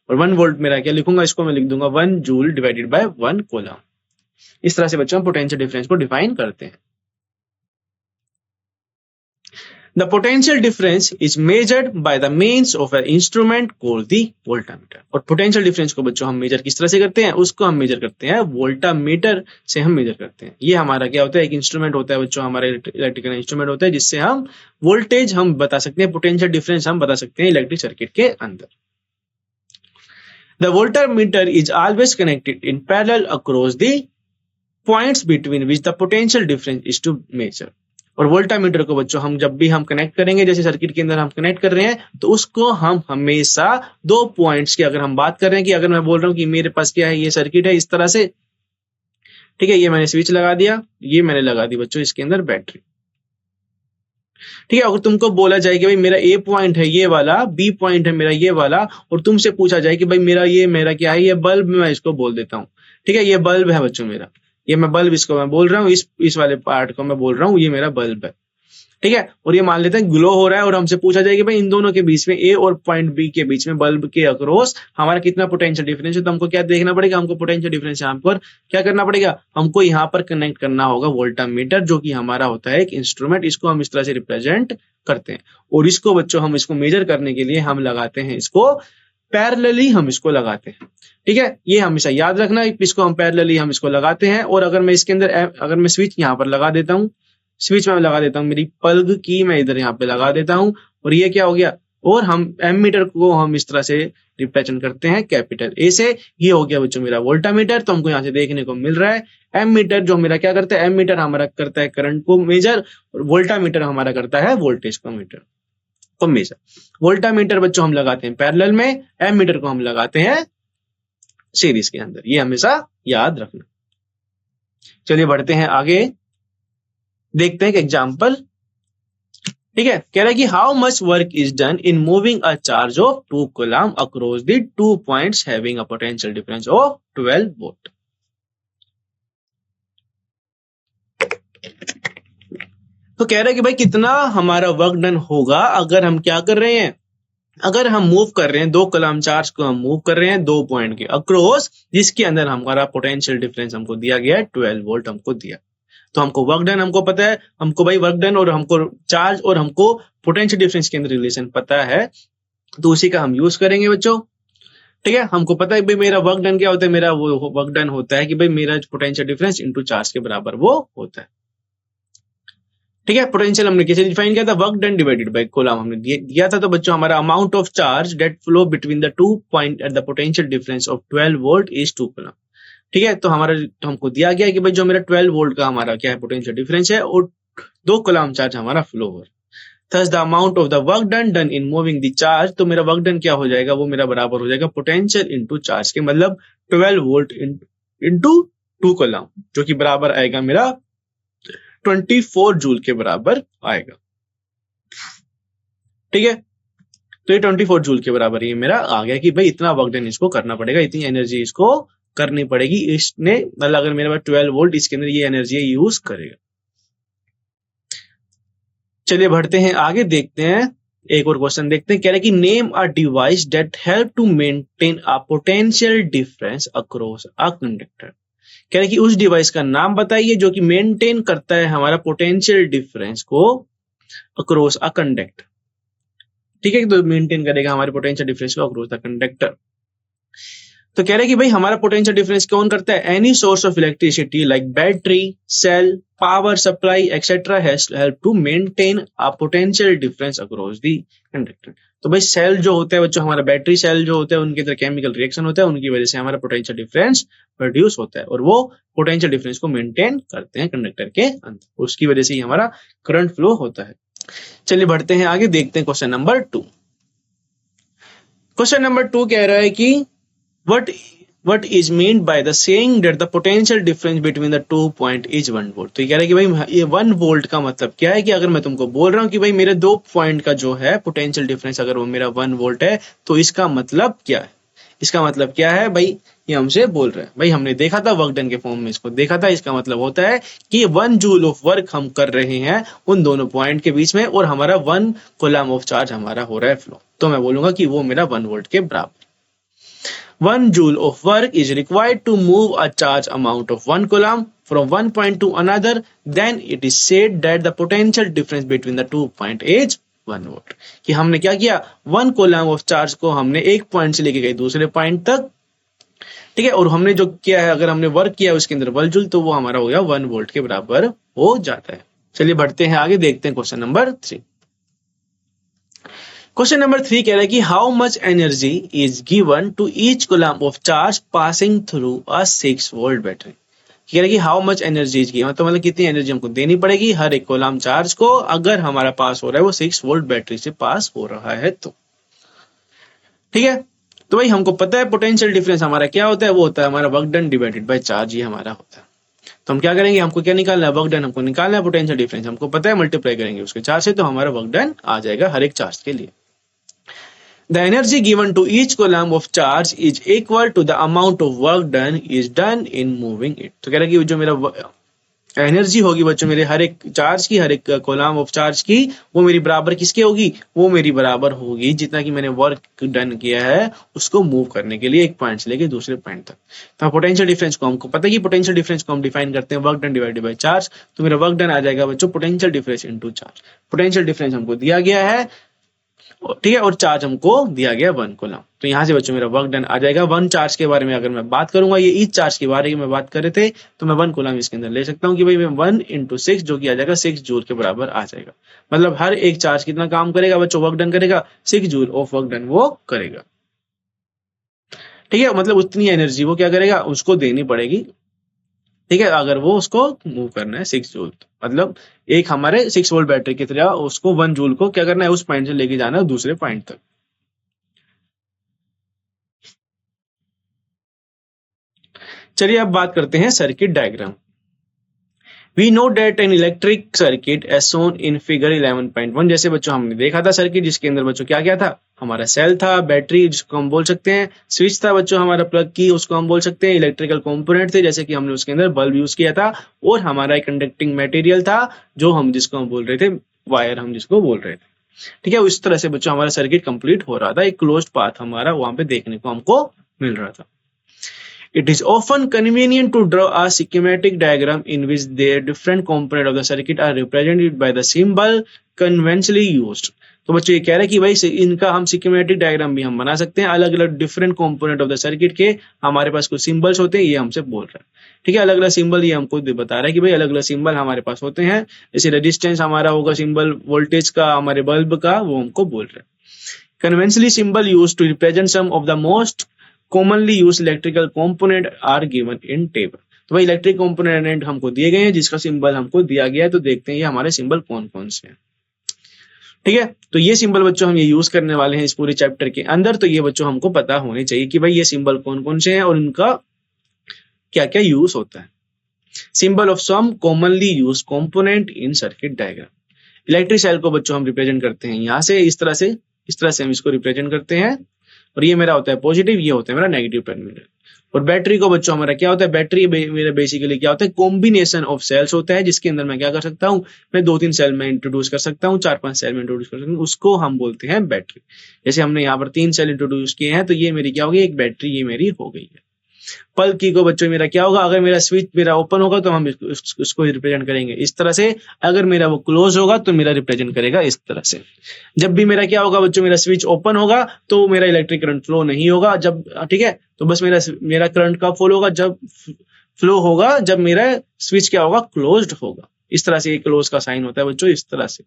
और 1 वोल्ट मेरा क्या लिखूंगा, इसको मैं लिख दूंगा 1 जूल डिवाइडेड बाय 1 कोलम। इस तरह से बच्चों हम पोटेंशियल डिफरेंस को डिफाइन करते हैं। The potential difference is measured by the means of an instrument called the voltmeter। और potential difference को बच्चों हम मेजर किस तरह से करते हैं, उसको हम मेजर करते हैं वोल्टामीटर से हम मेजर करते हैं। ये हमारा क्या होता है, एक इंस्ट्रूमेंट होता है बच्चों, हमारा इलेक्ट्रिकल इंस्ट्रूमेंट होता है, जिससे हम वोल्टेज हम बता सकते हैं, पोटेंशियल डिफरेंस हम बता सकते हैं इलेक्ट्रिक सर्किट के अंदर। The voltmeter is always connected in parallel across the points between which the potential difference is to measure। और वोल्टामीटर को बच्चों हम जब भी हम कनेक्ट करेंगे, जैसे सर्किट के अंदर हम कनेक्ट कर रहे हैं, तो उसको हम हमेशा 2 पॉइंट्स की अगर हम बात कर रहे हैं, कि अगर मैं बोल रहा हूं कि मेरे पास क्या है, ये सर्किट है इस तरह से, ठीक है, ये मैंने स्विच लगा दिया, ये मैंने लगा दी बच्चों इसके अंदर बैटरी, ठीक है, अगर तुमको बोला जाए कि भाई मेरा ए पॉइंट है ये वाला, बी पॉइंट है मेरा ये वाला, और तुमसे पूछा जाए कि भाई मेरा क्या है, ये बल्ब, मैं इसको बोल देता हूँ। ठीक है, ये बल्ब है बच्चों मेरा, ये मैं बल्ब इसको मैं बोल रहा हूँ, इस वाले पार्ट को मैं बोल रहा हूँ ये मेरा बल्ब है। ठीक है, और ये मान लेते हैं ग्लो हो रहा है, और हमसे पूछा जाए कि भाई इन दोनों के बीच में, ए और पॉइंट बी के बीच में, बल्ब के अक्रॉस हमारा कितना पोटेंशियल डिफरेंस है। तो हमको क्या देखना पड़ेगा, हमको पोटेंशियल डिफरेंस यहाँ पर क्या करना पड़ेगा, हमको यहाँ पर कनेक्ट करना होगा वोल्टामीटर, जो कि हमारा होता है एक इंस्ट्रूमेंट। इसको हम इस तरह से रिप्रेजेंट करते हैं, और इसको बच्चों हम इसको मेजर करने के लिए हम लगाते हैं इसको पैरेलली, हम इसको लगाते हैं। ठीक है, ये हमेशा याद रखना, इसको हम पैरेलली हम इसको लगाते हैं। और अगर मैं इसके अंदर अगर मैं स्विच यहाँ पर लगा देता हूँ, स्विच में लगा देता हूँ, मेरी प्लग की मैं इधर यहाँ पे लगा देता हूँ, और ये क्या हो गया, और हम एमीटर को हम इस तरह से रिप्रेजेंट करते हैं कैपिटल ए से। ये हो गया बच्चों मेरा वोल्टामीटर। तो हमको यहाँ से देखने को मिल रहा है एमीटर जो मेरा क्या करता है, एमीटर हमारा करता है करंट को मेजर, और वोल्टामीटर हमारा करता है वोल्टेज को मीटर को मेजर। वोल्टामीटर बच्चों हम लगाते हैं पैरेलल में, एमीटर को हम लगाते हैं सीरीज के अंदर, ये हमेशा याद रखना। चलिए बढ़ते हैं आगे, देखते हैं एक एग्जाम्पल। ठीक है, कह रहा है कि how much work is done in moving a charge of 2 coulomb across the 2 points having a potential difference of 12 volt. तो कह रहा है कि भाई कितना हमारा वर्क डन होगा अगर हम क्या कर रहे हैं, अगर हम मूव कर रहे हैं 2 कूलम चार्ज को, हम मूव कर रहे हैं 2 पॉइंट के अक्रॉस, जिसके अंदर हमारा पोटेंशियल डिफरेंस हमको दिया गया है 12 वोल्ट हमको दिया। तो हमको वर्क डन हमको पता है, हमको भाई वर्क डन और हमको चार्ज और हमको पोटेंशियल डिफरेंस के अंदर रिलेशन पता है, तो उसी का हम यूज करेंगे बच्चों। ठीक है, हमको पता है भाई मेरा वर्क डन क्या होता है, मेरा वो वर्क डन होता है कि भाई मेरा पोटेंशियल डिफरेंस इनटू चार्ज के बराबर वो होता है। ठीक है, पोटेंशियल हमने कैसे डिफाइन किया था, work done divided by coulomb हमने दिया था। तो बच्चों हमारा amount of charge that flow between the 2 point at the potential difference of 12 volt is 2 coulomb. ठीक है, तो हमको दिया गया है कि भाई जो मेरा 12 वोल्ट का हमारा क्या है पोटेंशियल डिफरेंस है, और 2 कूलम चार्ज हमारा फ्लो हो रहा है। Thus the amount of the work done in moving the charge, तो मेरा वर्क डन क्या हो जाएगा, वो मेरा बराबर हो जाएगा पोटेंशियल इनटू चार्ज के, मतलब 12 वोल्ट इनटू 2 कूलम, जो कि बराबर आएगा मेरा 24 जूल के बराबर आएगा। ठीक है, तो ये 24 जूल के बराबर ये मेरा आ गया कि भाई इतना वर्क डन इसको करना पड़ेगा, इतनी एनर्जी इसको करनी पड़ेगी, इसने मतलब अगर मेरे पास 12 वोल्ट, इसके अंदर ये एनर्जी यूज करेगा। चलिए बढ़ते हैं आगे, देखते हैं एक और क्वेश्चन देखते हैं। कह रहे कि name a device that help to maintain a potential difference across a conductor. कह रहे कि उस डिवाइस का नाम बताइए जो कि मेंटेन करता है हमारा पोटेंशियल डिफरेंस को अक्रॉस अ कंडक्टर। ठीक है, तो मेंटेन करेगा हमारे पोटेंशियल डिफरेंस को अक्रॉस द कंडक्टर। तो कह रहे कि भाई हमारा पोटेंशियल डिफरेंस कौन करता है, any source of electricity like battery, cell, power supply etcetera help to maintain a potential difference across the conductor. तो भाई सेल जो होता है बच्चों, हमारा बैटरी सेल जो होता है, उनके अंदर केमिकल रिएक्शन होता है, उनकी वजह से हमारा पोटेंशियल डिफरेंस प्रोड्यूस होता है, और वो पोटेंशियल डिफरेंस को मेंटेन करते हैं कंडक्टर के अंदर, उसकी वजह से ही हमारा करंट फ्लो होता है। चलिए बढ़ते हैं आगे, देखते हैं क्वेश्चन नंबर 2। क्वेश्चन नंबर 2 कह रहा है कि what is meant by the saying that the potential difference between the 2 point is 1 volt। तो ये कह रहा है कि भाई ये 1 वोल्ट का मतलब क्या है, कि अगर मैं तुमको बोल रहा हूँ कि भाई मेरे 2 पॉइंट का जो है पोटेंशियल डिफरेंस अगर वो मेरा 1 वोल्ट है, तो इसका मतलब क्या है, इसका मतलब क्या है भाई, ये हमसे बोल रहा है। भाई हमने देखा था वर्क डन के फॉर्म में, इसको देखा था, इसका मतलब होता है कि 1 जूल ऑफ वर्क हम कर रहे हैं उन दोनों पॉइंट के बीच में, और हमारा 1 कूलम ऑफ चार्ज हमारा हो रहा है फ्लो। तो मैं बोलूंगा कि वो मेरा 1 वोल्ट के बराबर। 1 joule of work is required to move a charge amount of 1 coulomb from one point to another, then it is said that the potential difference between the 2 point is 1 volt। कि हमने क्या किया, 1 coulomb of charge को हमने एक point से लेके गए दूसरे पॉइंट तक। ठीक है, और हमने जो किया है, अगर हमने वर्क किया उसके अंदर 1 जूल, तो वो हमारा हो गया 1 वोल्ट के बराबर हो जाता है। चलिए बढ़ते हैं आगे, देखते हैं क्वेश्चन नंबर 3। क्वेश्चन नंबर 3 कह रहा है कि how much energy is given to each coulomb of charge passing through a 6 volt battery. कह रहा है कि how much energy is given, तो मतलब कितनी एनर्जी हमको देनी पड़ेगी हर एक कूलम चार्ज को, अगर हमारा पास हो रहा है वो 6 वोल्ट बैटरी से पास हो रहा है तो। ठीक है, तो भाई हमको पता है पोटेंशियल डिफरेंस हमारा क्या होता है, वो होता है हमारा work done divided by charge, ये हमारा होता है। तो हम क्या करेंगे, हमको क्या निकालना है, वर्क डन हमको निकालना है, पोटेंशियल डिफरेंस हमको पता है, मल्टीप्लाई करेंगे उसके चार्ज से, तो हमारा वर्क डन आ जाएगा हर एक चार्ज के लिए। The energy given to each coulomb of charge is equal to the amount of work done is done in moving it। तो कह रहा है कि जो मेरा एनर्जी होगी बच्चों मेरे हर एक चार्ज की, हर एक कोलम ऑफ चार्ज की, वो मेरी बराबर किसके होगी, वो मेरी बराबर होगी जितना कि मैंने वर्क डन किया है उसको मूव करने के लिए एक पॉइंट से लेके दूसरे पॉइंट तक। तो पोटेंशियल डिफरेंस को हमको पता है कि पोटेंशियल डिफरेंस को हम डिफाइन करते हैं work done divided by charge. तो मेरा वर्क डन आ जाएगा बच्चों potential difference into charge. Potential difference हमको दिया गया है, ठीक है, और चार्ज हमको दिया गया 1 कूलम। तो यहाँ से बच्चों मेरा वर्क डन आ जाएगा। 1 चार्ज के बारे में अगर मैं बात करूंगा, ये ईच चार्ज के बारे में बात कर रहे थे, तो मैं 1 कूलम इसके अंदर ले सकता हूँ कि भाई मैं 1 × 6 जो कि आ जाएगा 6 जूल के बराबर आ जाएगा। मतलब हर एक चार्ज कितना काम करेगा बच्चों, वर्क डन करेगा, 6 जूल ऑफ वर्क डन वो करेगा। ठीक है, मतलब उतनी एनर्जी वो क्या करेगा, उसको देनी पड़ेगी। ठीक है, अगर वो उसको मूव करना है 6 जूल, मतलब एक हमारे 6 वोल्ट बैटरी की तरह उसको 1 जूल को क्या करना है, उस पॉइंट से लेके जाना है दूसरे पॉइंट तक। चलिए अब बात करते हैं circuit diagram. We know that an electric circuit as shown in figure 11.1, जैसे बच्चों हमने देखा था सर्किट जिसके अंदर बच्चों क्या क्या था, हमारा सेल था, बैटरी जिसको हम बोल सकते हैं, स्विच था बच्चों हमारा प्लग की उसको हम बोल सकते हैं, इलेक्ट्रिकल कंपोनेंट थे जैसे कि हमने उसके अंदर बल्ब यूज किया था, और हमारा एक कंडक्टिंग मटेरियल था जो हम जिसको हम बोल रहे थे वायर, हम जिसको बोल रहे थे। ठीक है, इस तरह से बच्चों हमारा सर्किट कंप्लीट हो रहा था, एक क्लोज्ड पाथ हमारा वहां पे देखने को हमको मिल रहा था। It is often convenient to draw a schematic diagram in which the different components of the circuit are represented by the symbol conventionally used। तो बच्चों ये कह रहे हैं कि भाई इनका हम सिक्योमेटिक डायग्राम भी हम बना सकते हैं, अलग अलग different component of the circuit के हमारे पास कुछ सिंबल्स होते हैं, ये हमसे बोल रहा है। ठीक है, अलग अलग सिंबल ये हमको बता रहा है कि भाई अलग अलग सिंबल हमारे पास होते हैं, जैसे रेजिस्टेंस हमारा होगा सिंबल वोल्टेज का, हमारे बल्ब का, वो हमको बोल रहा है। Conventionally symbol used to represent some of the most commonly used electrical component are given in table। तो भाई इलेक्ट्रिक कंपोनेंट हमको दिए गए हैं जिसका सिंबल हमको दिया गया है, तो देखते हैं ये हमारे सिंबल कौन कौन से हैं। ठीक है, तो ये सिंबल बच्चों हम ये यूज करने वाले हैं इस पूरे चैप्टर के अंदर, तो ये बच्चों हमको पता होने चाहिए कि भाई ये सिंबल कौन कौन से हैं और इनका क्या क्या यूज होता है। Symbol of some commonly use component in circuit diagram. Electric cell को बच्चों हम रिप्रेजेंट करते हैं यहाँ से, इस तरह से हम इसको रिप्रेजेंट करते हैं, और ये मेरा होता है पॉजिटिव, ये होता है मेरा नेगेटिव टर्मिनल। और बैटरी को बच्चों हमारा क्या होता है, बैटरी मेरा बेसिकली क्या होता है, कॉम्बिनेशन ऑफ सेल्स होता है, जिसके अंदर मैं क्या कर सकता हूँ, मैं 2-3 सेल में इंट्रोड्यूस कर सकता हूँ, 4-5 सेल में इंट्रोड्यूस कर सकता हूँ, उसको हम बोलते हैं बैटरी। जैसे हमने यहाँ पर 3 सेल इंट्रोड्यूस किए हैं, तो ये मेरी क्या होगी, एक बैटरी ये मेरी हो गई है। पल्ब की को बच्चों मेरा क्या होगा, अगर मेरा स्विच मेरा ओपन होगा तो हम इसको रिप्रेजेंट करेंगे इस तरह से, अगर मेरा वो क्लोज होगा तो मेरा रिप्रेजेंट करेगा इस तरह से। जब भी मेरा क्या होगा बच्चों, मेरा स्विच ओपन होगा तो मेरा इलेक्ट्रिक करंट फ्लो नहीं होगा, जब ठीक है, तो बस मेरा करंट कब फ्लो होगा, जब फ्लो होगा जब मेरा स्विच क्या होगा, क्लोज्ड होगा। इस तरह से क्लोज का साइन होता है बच्चों, इस तरह से।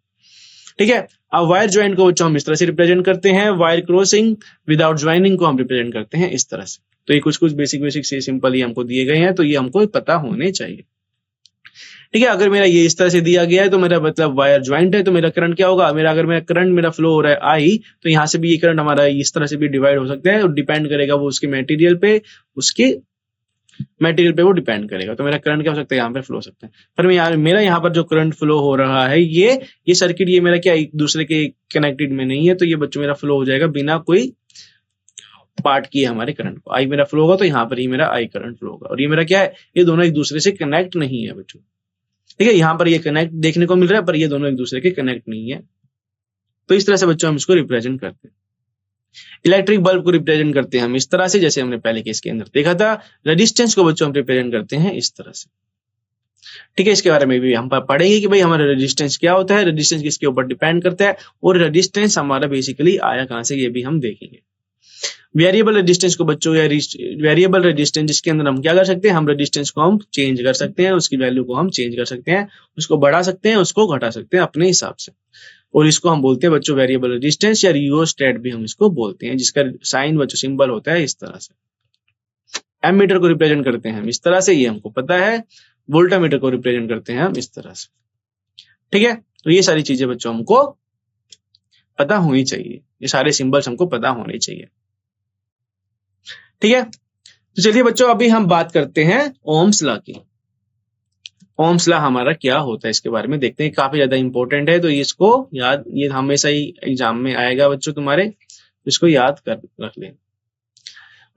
ठीक है, अब वायर ज्वाइंट को बच्चों हम इस तरह से रिप्रेजेंट करते हैं, वायर क्रॉसिंग विदाउट ज्वाइनिंग को हम रिप्रेजेंट करते हैं इस तरह से। तो ये कुछ बेसिक से सिंपल ही हमको दिए गए हैं, तो ये हमको पता होने चाहिए। ठीक है, अगर मेरा ये इस तरह से दिया गया है तो मेरा मतलब वायर ज्वाइंट है, तो मेरा करंट क्या होगा, अगर मेरा करंट मेरा फ्लो हो रहा है आई, तो यहाँ से भी ये करंट हमारा इस तरह से भी डिवाइड हो सकता है, और डिपेंड करेगा वो उसके मटेरियल पे, वो डिपेंड करेगा। तो मेरा करंट क्या हो सकता है, यहाँ पे फ्लो हो सकता है। पर मेरा यहाँ पर जो करंट फ्लो हो रहा है, ये सर्किट ये मेरा क्या एक दूसरे के कनेक्टेड में नहीं है, तो ये बच्चों मेरा फ्लो हो जाएगा बिना कोई पार्ट किए हमारे करंट को। आई मेरा फ्लो होगा तो यहाँ पर ही मेरा आई करंट फ्लो होगा, और ये मेरा क्या है, ये दोनों एक दूसरे से कनेक्ट नहीं है बच्चों। ठीक है, यहाँ पर ये कनेक्ट देखने को मिल रहा है, पर ये दोनों एक दूसरे के कनेक्ट नहीं है। तो इस तरह से बच्चों हम इसको रिप्रेजेंट करते हैं। इलेक्ट्रिक बल्ब को रिप्रेजेंट करते हैं हम इस तरह से, जैसे हमने पहले केस के अंदर देखा था। रेजिस्टेंस को बच्चों हम रिप्रेजेंट करते हैं इस तरह से। ठीक है, इसके बारे में भी हम पढ़ेंगे कि भाई हमारा रेजिस्टेंस क्या होता है, रेजिस्टेंस किसके ऊपर डिपेंड करता है, और रेजिस्टेंस हमारा बेसिकली आया कहां से, ये भी हम देखेंगे। वेरिएबल रेजिस्टेंस को बच्चों, या वेरिएबल रेजिस्टेंस जिसके अंदर हम क्या कर सकते हैं, हम रेजिस्टेंस को हम चेंज कर सकते हैं, उसकी वैल्यू को हम चेंज कर सकते हैं, उसको बढ़ा सकते हैं, उसको घटा सकते हैं अपने हिसाब से, और इसको हम बोलते हैं बच्चों वेरिएबल रेजिस्टेंस, या रियोस्टेट भी हम इसको बोलते हैं, जिसका साइन बच्चों सिंबल होता है इस तरह से। एमीटर को रिप्रेजेंट करते हैं हम इस तरह से, ये हमको पता है। वोल्टामीटर को रिप्रेजेंट करते हैं हम इस तरह से। ठीक है, तो ये सारी चीजें बच्चों हमको पता होनी चाहिए, ये सारे सिंबल्स हमको पता होने चाहिए। ठीक है, तो चलिए बच्चों अभी हम बात करते हैं ओम्स लॉ की। ओम्स लॉ हमारा क्या होता है इसके बारे में देखते हैं, काफी ज्यादा इंपॉर्टेंट है, तो इसको याद, ये हमेशा ही एग्जाम में आएगा बच्चों तुम्हारे, इसको याद कर रख लें।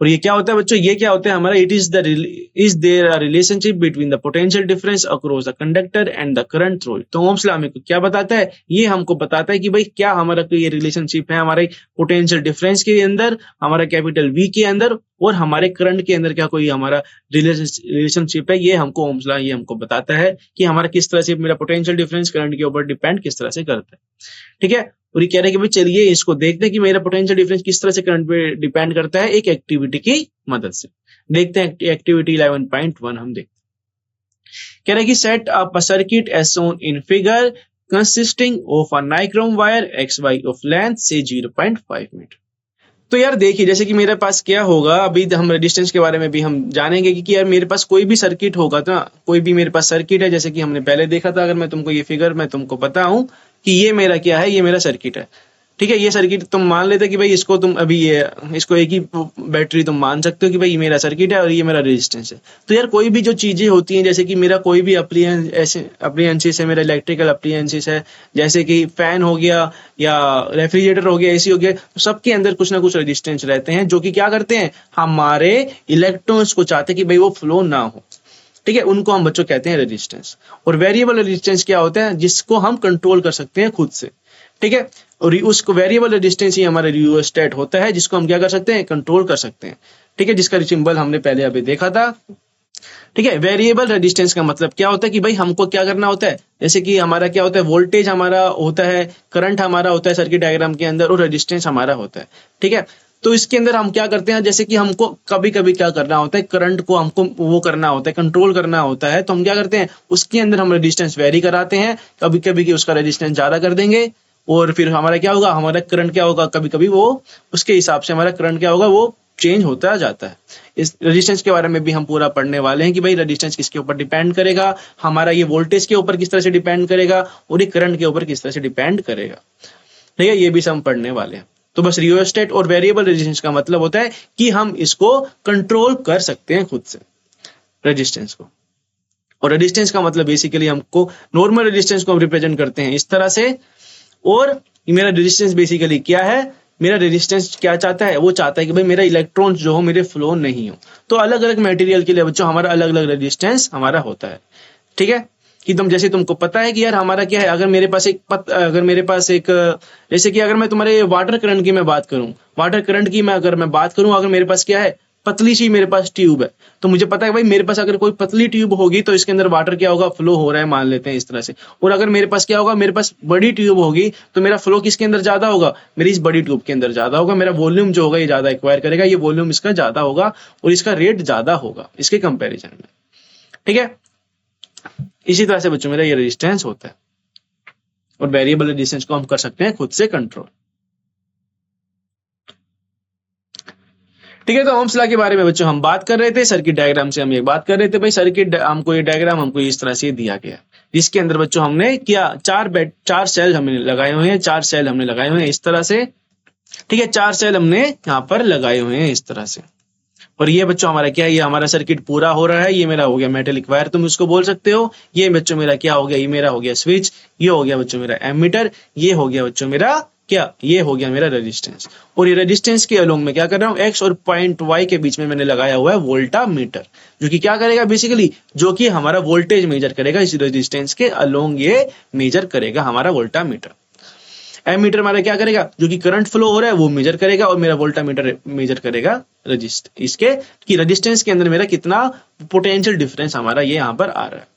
और ये क्या होता है बच्चों, ये क्या होता है हमारा, it is there a relationship between the potential difference across the conductor and the current through it. तो ओम्स लॉ हमें क्या बताता है, ये हमको बताता है कि भाई क्या हमारा ये रिलेशनशिप है हमारे पोटेंशियल डिफरेंस के अंदर, हमारा कैपिटल वी के अंदर और हमारे करंट के अंदर क्या कोई हमारा रिलेशनशिप है, ये हमको ओम्स लॉ ये हमको बताता है कि हमारा किस तरह से मेरा पोटेंशियल डिफरेंस करंट के ऊपर डिपेंड किस तरह से करता है। ठीक है, और ये कह रहे हैं कि भाई चलिए इसको देखते हैं कि मेरा पोटेंशियल डिफरेंस किस तरह से करंट पे डिपेंड करता है, एक एक्टिविटी की मदद से। देखते हैं एक्टिविटी 11.1 हम देखते हैं। कह रहे हैं कि set up a circuit as shown in figure consisting of a nichrome wire XY of length से 0.5 मीटर। तो यार देखिए, जैसे कि मेरे पास क्या होगा, अभी हम रेजिस्टेंस के बारे में भी हम जानेंगे कि यार मेरे पास कोई भी सर्किट होगा तो कोई भी मेरे पास सर्किट है, जैसे कि हमने पहले देखा था, अगर मैं तुमको ये फिगर मैं तुमको बताऊं कि ये मेरा क्या है, ये मेरा सर्किट है। ठीक है, ये सर्किट तुम मान लेते कि भाई इसको तुम अभी ये इसको एक ही बैटरी तुम मान सकते हो कि भाई ये मेरा सर्किट है और ये मेरा रेजिस्टेंस है। तो यार कोई भी जो चीजें होती हैं, जैसे कि मेरा कोई भी अप्लियंसेस है, मेरा इलेक्ट्रिकल अप्लियंसेस है, जैसे कि फैन हो गया या रेफ्रिजरेटर हो गया, एसी हो गया, तो सबके अंदर कुछ ना कुछ रेजिस्टेंस रहते हैं जो कि क्या करते हैं, हमारे इलेक्ट्रॉन्स को चाहते हैं कि भाई वो फ्लो ना हो। ठीक है, उनको हम बच्चों कहते हैं रेजिस्टेंस। और वेरिएबल रेजिस्टेंस क्या होता है, जिसको हम कंट्रोल कर सकते हैं खुद से। ठीक है, और उसको वेरिएबल रेजिस्टेंस ही हमारा रियोस्टेट होता है, जिसको हम क्या कर सकते हैं, कंट्रोल कर सकते हैं। ठीक है, जिसका सिंबल हमने पहले अभी देखा था। ठीक है, वेरिएबल रेजिस्टेंस का मतलब क्या होता है कि भाई हमको क्या करना होता है, जैसे कि हमारा क्या होता है, वोल्टेज हमारा होता है, करंट हमारा होता है सर्किट डायग्राम के अंदर, और रेजिस्टेंस हमारा होता है। ठीक है, तो इसके अंदर हम क्या करते हैं, जैसे कि हमको कभी कभी क्या करना होता है, करंट को हमको वो करना होता है, कंट्रोल करना होता है, तो हम क्या करते हैं, उसके अंदर हम रेजिस्टेंस वेरी कराते हैं, कभी कभी कि उसका रेजिस्टेंस ज्यादा कर देंगे, और फिर हमारा क्या होगा, हमारा करंट क्या होगा, कभी कभी वो उसके हिसाब से हमारा करंट क्या होगा, वो चेंज होता जाता है। इस रेजिस्टेंस के बारे में भी हम पूरा पढ़ने वाले हैं कि भाई रेजिस्टेंस किसके ऊपर डिपेंड करेगा, हमारा ये वोल्टेज के ऊपर किस तरह से डिपेंड करेगा, और ये करंट के ऊपर किस तरह से डिपेंड करेगा। ठीक है, ये भी हम पढ़ने वाले हैं। तो बस रियोस्टेट और वेरिएबल रेजिस्टेंस का मतलब होता है कि हम इसको कंट्रोल कर सकते हैं खुद से, रेजिस्टेंस को। और रेजिस्टेंस का मतलब बेसिकली हमको नॉर्मल रेजिस्टेंस को हम रिप्रेजेंट करते हैं इस तरह से। और मेरा रेजिस्टेंस बेसिकली क्या है, मेरा रेजिस्टेंस क्या चाहता है, वो चाहता है कि भाई मेरा इलेक्ट्रॉन्स जो हो मेरे फ्लो नहीं हो। तो अलग अलग मटेरियल के लिए बच्चों हमारा अलग अलग रेजिस्टेंस हमारा होता है। ठीक है, कि जैसे तुमको पता है कि यार हमारा क्या है, अगर मेरे पास एक जैसे कि अगर मैं तुम्हारे वाटर करंट की मैं बात करूं, वाटर करंट की मैं अगर मैं बात करूं, अगर मेरे पास क्या है, पतली सी मेरे पास ट्यूब है, तो मुझे पता है भाई मेरे पास अगर कोई पतली ट्यूब होगी तो इसके अंदर वाटर क्या होगा, फ्लो हो रहा है, मान लेते हैं इस तरह से। और अगर मेरे पास क्या होगा, मेरे पास बड़ी ट्यूब होगी तो मेरा फ्लो किसके अंदर ज्यादा होगा, मेरी इस बड़ी ट्यूब के अंदर ज्यादा होगा, मेरा वॉल्यूम जो होगा ये ज्यादा एक्वायर करेगा, ये वॉल्यूम इसका ज्यादा होगा और इसका रेट ज्यादा होगा इसके कंपेरिजन में। ठीक है, इसी तरह से बच्चों मेरा ये रेजिस्टेंस होता है, और वेरिएबल रेजिस्टेंस को हम कर सकते हैं खुद से कंट्रोल। ठीक है, तो ओम्स लॉ के बारे में बच्चों हम बात कर रहे थे, सर्किट डायग्राम से हम ये बात कर रहे थे भाई, सर्किट हमको ये डायग्राम हमको इस तरह से दिया गया, जिसके अंदर बच्चों हमने क्या चार सेल हमने लगाए हुए हैं, चार सेल हमने लगाए हुए हैं इस तरह से। ठीक है, चार सेल हमने यहाँ पर लगाए हुए हैं इस तरह से। और ये बच्चों हमारा क्या है, ये हमारा सर्किट पूरा हो रहा है, ये मेरा हो गया मेटेलिक वायर तुम इसको बोल सकते हो। ये बच्चों मेरा क्या हो गया, ये मेरा हो गया स्विच, ये हो गया बच्चों मेरा एमीटर, ये हो गया बच्चों मेरा क्या, ये हो गया मेरा रेजिस्टेंस। और ये रेजिस्टेंस के अलोंग में क्या कर रहा हूँ, एक्स और पॉइंट वाई के बीच में मैंने लगाया हुआ है वोल्टा मीटर, जो कि क्या करेगा बेसिकली, जो कि हमारा वोल्टेज मेजर करेगा, इस रेजिस्टेंस के अलोंग ये मेजर करेगा हमारा वोल्टा मीटर। एमीटर हमारा क्या करेगा, जो कि करंट फ्लो हो रहा है वो मेजर करेगा, और मेरा वोल्टामीटर मेजर करेगा इसके कि रेजिस्टेंस के अंदर मेरा कितना पोटेंशियल डिफरेंस हमारा ये यहाँ पर आ रहा है।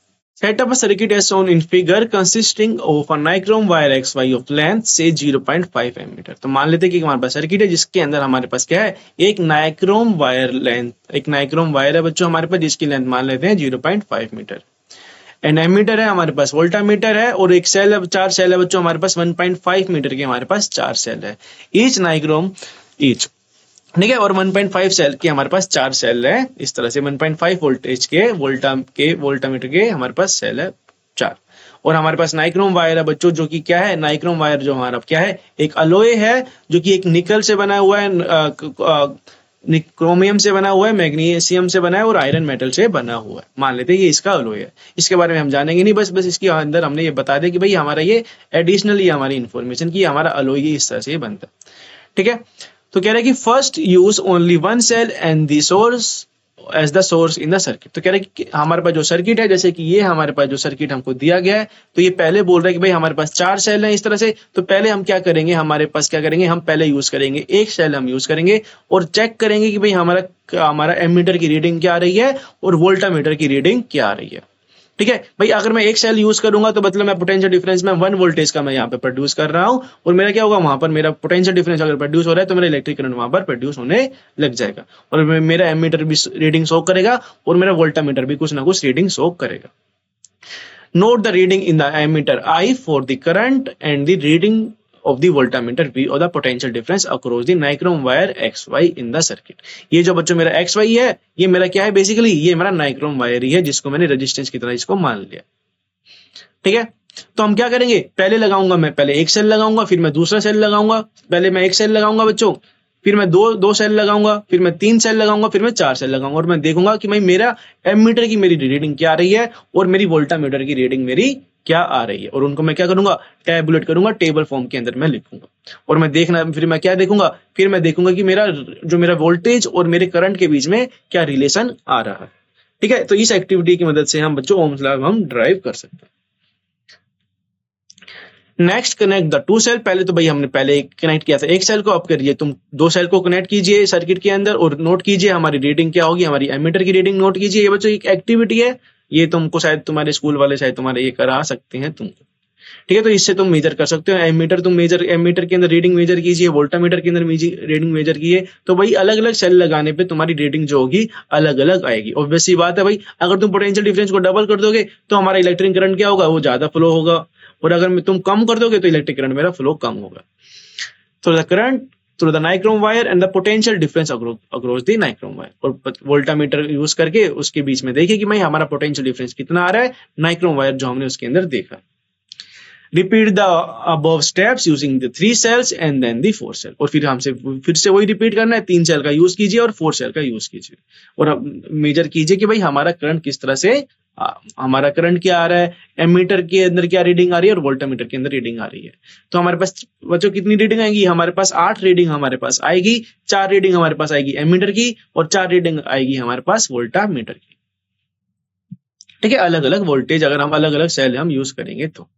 Set up a circuit as shown in figure consisting of a nichrome wire XY of length से 0.5 एमीटर। तो मान लेते हैं कि हमारे पास सर्किट है जिसके अंदर हमारे पास क्या है, एक नाइक्रोम वायर है बच्चों हमारे पास, जिसकी लेंथ मान लेते हैं 0.5 मीटर। एंड एमीटर है हमारे पास, वोल्टामीटर है, और एक सेल है, चार सेल है बच्चों हमारे पास, 1.5 मीटर के हमारे पास चार सेल है, ईच नाइक्रोम ईच। ठीक है, और 1.5 सेल के हमारे पास चार सेल है इस तरह से, 1.5 वोल्टेज के वोल्टामीटर के हमारे पास सेल है चार। और हमारे पास नाइक्रोम वायर है बच्चों, जो कि क्या है, नाइक्रोम वायर जो हमारा क्या है, एक अलॉय है जो कि एक निकल से बना हुआ है, क्रोमियम से बना हुआ है, मैग्नीशियम से बना है और आयरन मेटल से बना हुआ है। मान लेते हैं ये इसका अलॉय है। इसके बारे में हम जानेंगे नहीं, बस बस इसके अंदर हमने ये बता दिया कि भाई हमारा ये एडिशनली हमारी इन्फॉर्मेशन की हमारा अलॉय ये इस तरह से बनता है। ठीक है, तो कह रहा है कि first use only one cell and the source as the source in the circuit. तो कह रहा है कि हमारे पास जो सर्किट है, जैसे कि ये हमारे पास जो सर्किट हमको दिया गया है, तो ये पहले बोल रहा है कि भाई हमारे पास 4 सेल है इस तरह से। तो पहले हम क्या करेंगे, हमारे पास क्या करेंगे, हम पहले यूज करेंगे एक सेल हम यूज करेंगे और चेक करेंगे कि भाई हमारा हमारा एमीटर की रीडिंग क्या आ रही है और वोल्टामीटर की रीडिंग क्या आ रही है। ठीक है भाई, अगर मैं एक सेल यूज करूंगा तो मतलब मैं पोटेंशियल डिफरेंस में 1 वोल्टेज का मैं यहाँ पे प्रोड्यूस कर रहा हूं और मेरा क्या होगा, वहां पर मेरा पोटेंशियल डिफरेंस अगर प्रोड्यूस हो रहा है तो मेरा इलेक्ट्रिक करंट वहां पर प्रोड्यूस होने लग जाएगा और मेरा एमीटर भी रीडिंग शो करेगा और मेरा वोल्टामीटर भी कुछ ना कुछ रीडिंग शो करेगा। Note the reading in the ammeter I for the current and the reading of the voltmeter V or the potential difference across the nichrome wire XY in the circuit। ये जो बच्चों मेरा XY है, ये मेरा क्या है, बेसिकली ये मेरा नाइक्रोम वायर ही है जिसको मैंने रेजिस्टेंस की तरह इसको मान लिया। ठीक है, तो हम क्या करेंगे, पहले लगाऊंगा मैं, पहले एक सेल लगाऊंगा, फिर मैं दूसरा सेल लगाऊंगा, पहले मैं एक सेल लगाऊंगा बच्चों, फिर मैं दो सेल लगाऊंगा, फिर मैं 3 सेल लगाऊंगा, फिर मैं 4 सेल लगाऊंगा और मैं देखूंगा कि भाई मेरा एमीटर की मेरी रीडिंग क्या आ रही है और मेरी वोल्टामीटर की रीडिंग मेरी क्या आ रही है और उनको मैं क्या करूंगा, टैबुलेट करूंगा, टेबल फॉर्म के अंदर मैं लिखूंगा और मैं देखना, फिर मैं क्या देखूंगा, फिर मैं देखूंगा कि मेरा वोल्टेज और मेरे करंट के बीच में क्या रिलेशन आ रहा है। ठीक है, तो इस एक्टिविटी की मदद से हम बच्चों ओम्स लॉ हम ड्राइव कर सकते हैं। Next, connect the 2 cell. पहले तो भाई हमने पहले कनेक्ट किया था एक सेल को, अब करिए तुम 2 सेल को कनेक्ट कीजिए सर्किट के अंदर और नोट कीजिए हमारी रीडिंग क्या होगी, हमारी एमीटर की रीडिंग नोट कीजिए। ये बच्चों एक एक्टिविटी है, ये तुमको शायद तुम्हारे स्कूल वाले शायद तुम्हारे ये करा सकते हैं तुमको। ठीक है, तो इससे तुम मेजर कर सकते हो, एमीटर के अंदर रीडिंग मेजर कीजिए, वोल्टामीटर के अंदर रीडिंग मेजर कीजिए, तो भाई अलग अलग सेल लगाने पे तुम्हारी रीडिंग जो होगी अलग अलग आएगी। ऑब्वियस सी बात है भाई, अगर तुम पोटेंशियल डिफरेंस को डबल कर दोगे तो हमारा इलेक्ट्रिक करंट क्या होगा, वो ज्यादा फ्लो होगा और अगर तुम कम कर दोगे तो इलेक्ट्रिक करंट मेरा फ्लो कम होगा। तो the current through the nichrome wire and the potential difference across the nichrome wire, और वोल्टामीटर यूज करके उसके बीच में देखिए कि भाई हमारा पोटेंशियल डिफरेंस कितना आ रहा है नाइक्रोम वायर जो हमने उसके अंदर देखा। Repeat the above steps using the 3 cells and then the 4 cell, और फिर से वही रिपीट करना है, 3 सेल का यूज कीजिए और 4 सेल का यूज कीजिए और मेजर कीजिए कि भाई हमारा करंट किस तरह से, हमारा करंट क्या आ रहा है, एमीटर के अंदर क्या रीडिंग आ रही है और वोल्टामीटर के अंदर रीडिंग आ रही है। तो हमारे पास बच्चों कितनी रीडिंग आएगी, हमारे पास 8 रीडिंग हमारे पास आएगी, 4 रीडिंग हमारे पास आएगी एमीटर की और 4 रीडिंग आएगी हमारे पास वोल्टामीटर की। ठीक है, अलग अलग वोल्टेज अगर हम अलग अलग सेल हम यूज करेंगे तो।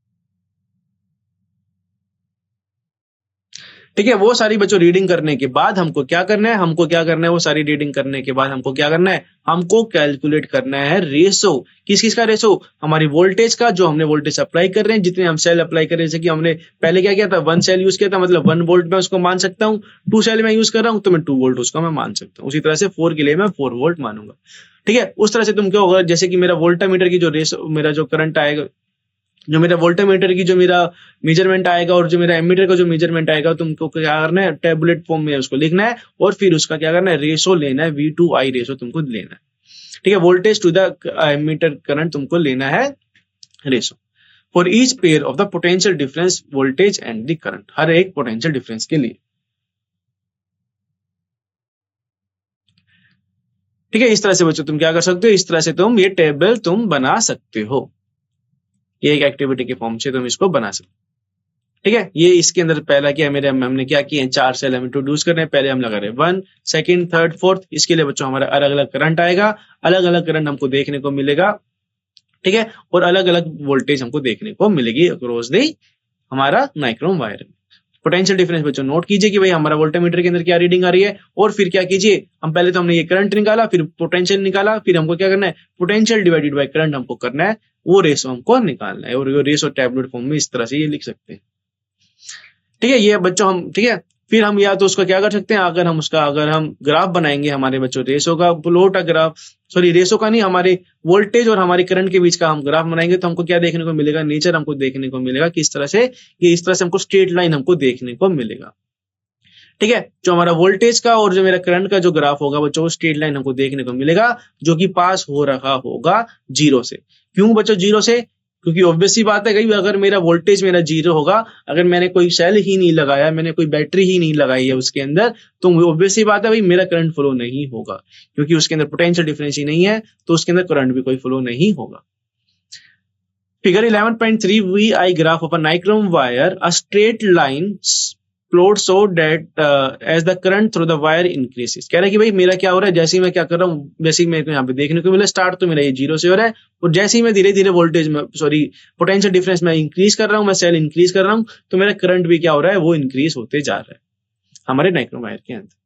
ठीक है, वो सारी बच्चों रीडिंग करने के बाद हमको क्या करना है, वो सारी रीडिंग करने के बाद हमको क्या करना है, हमको कैलकुलेट करना है रेशो। किस का रेशो, हमारी वोल्टेज का, जो हमने वोल्टेज अप्लाई कर रहे हैं, जितने हम सेल अप्लाई कर रहे हैं। जैसे कि हमने पहले क्या किया था, 1 सेल यूज किया था, मतलब 1 वोल्ट में उसको मान सकता हूँ, 2 सेल में यूज कर रहा हूँ तो मैं 2 वोल्ट उसको मैं मान सकता हूँ। उसी तरह से 4 के लिए मैं 4 वोल्ट मानूंगा। ठीक है, उस तरह से तुम क्या होगा, जैसे कि मेरा वोल्टामीटर की जो रेशो, मेरा जो करंट आएगा, जो मेरा वोल्टामीटर की जो मेरा मेजरमेंट आएगा और जो मेरा एमीटर का जो मेजरमेट आएगा, तुमको क्या करना है, टेबुलेट फॉर्म में उसको लिखना है और फिर उसका क्या करना है, रेशो लेना है, V/I रेशो तुमको लेना है। ठीक है, voltage to the ammeter current तुमको लेना है ratio for each pair of the potential difference voltage and the current, हर एक पोटेंशियल डिफरेंस के लिए। ठीक है, इस तरह से बच्चों तुम क्या कर सकते हो, इस तरह से तुम ये टेबल तुम बना सकते हो, ये एक एक्टिविटी के फॉर्म से तुम इसको बना सकते हो। ठीक है, ये इसके अंदर पहला क्या है, हमने क्या किए, 4 सेल हम इंट्रोड्यूस कर रहे हैं। पहले हम लगा रहे हैं 1, 2, 3, 4। इसके लिए बच्चों हमारा अलग अलग करंट आएगा, अलग अलग करंट हमको देखने को मिलेगा। ठीक है, और अलग अलग वोल्टेज हमको देखने को मिलेगी अक्रॉस द हमारा नाइक्रोम वायर। पोटेंशियल डिफरेंस बच्चों नोट कीजिए कि भाई हमारा वोल्टामीटर के अंदर क्या रीडिंग आ रही है और फिर क्या कीजिए, हम पहले तो हमने ये करंट निकाला, फिर पोटेंशियल निकाला, फिर हमको क्या करना है, पोटेंशियल डिवाइडेड बाय करंट हमको करना है, वो रेशो हमको निकालना है और ये रेशो टैबलेट फॉर्म में इस तरह से ये लिख सकते हैं। ठीक है, ये बच्चों हम, ठीक है, फिर हम या तो उसका क्या कर सकते हैं, अगर हम ग्राफ बनाएंगे हमारे बच्चों, रेशो का प्लॉट ग्राफ, सॉरी रेशो का नहीं, हमारे वोल्टेज और हमारे करंट के बीच का हम ग्राफ बनाएंगे तो हमको क्या देखने को मिलेगा, नेचर हमको देखने को मिलेगा किस तरह से, कि इस तरह से हमको स्ट्रेट लाइन हमको देखने को मिलेगा। ठीक है, जो हमारा वोल्टेज का और जो मेरा करंट का जो ग्राफ होगा बच्चों, स्ट्रेट लाइन हमको देखने को मिलेगा जो कि पास हो रहा होगा 0 से। क्यों बच्चों 0 से, क्योंकि ऑब्वियस सी बात है कहीं अगर मेरा वोल्टेज मेरा जीरो होगा, अगर मैंने कोई सेल ही नहीं लगाया, मैंने कोई बैटरी ही नहीं लगाई है उसके अंदर, तो ऑब्वियस सी बात है भाई मेरा करंट फ्लो नहीं होगा, क्योंकि उसके अंदर पोटेंशियल डिफरेंस ही नहीं है, तो उसके अंदर करंट भी कोई फ्लो नहीं होगा। Figure 11.3 VI graph of a nichrome wire, a straight line plot so that as the current through the wire increases। कह रहा है कि भाई मेरा क्या हो रहा है, जैसे ही मैं क्या कर रहा हूँ, जैसे ही मेरे को यहाँ पे देखने को मिला स्टार्ट तो मेरा ये जीरो से हो रहा है, और जैसे ही मैं धीरे धीरे वोल्टेज में पोटेंशियल डिफरेंस में इंक्रीज कर रहा हूँ, मैं सेल इंक्रीज कर रहा हूँ, तो मेरा करंट भी क्या हो रहा है, वो इंक्रीज होते जा रहा है हमारे नाइक्रोम वायर के अंदर।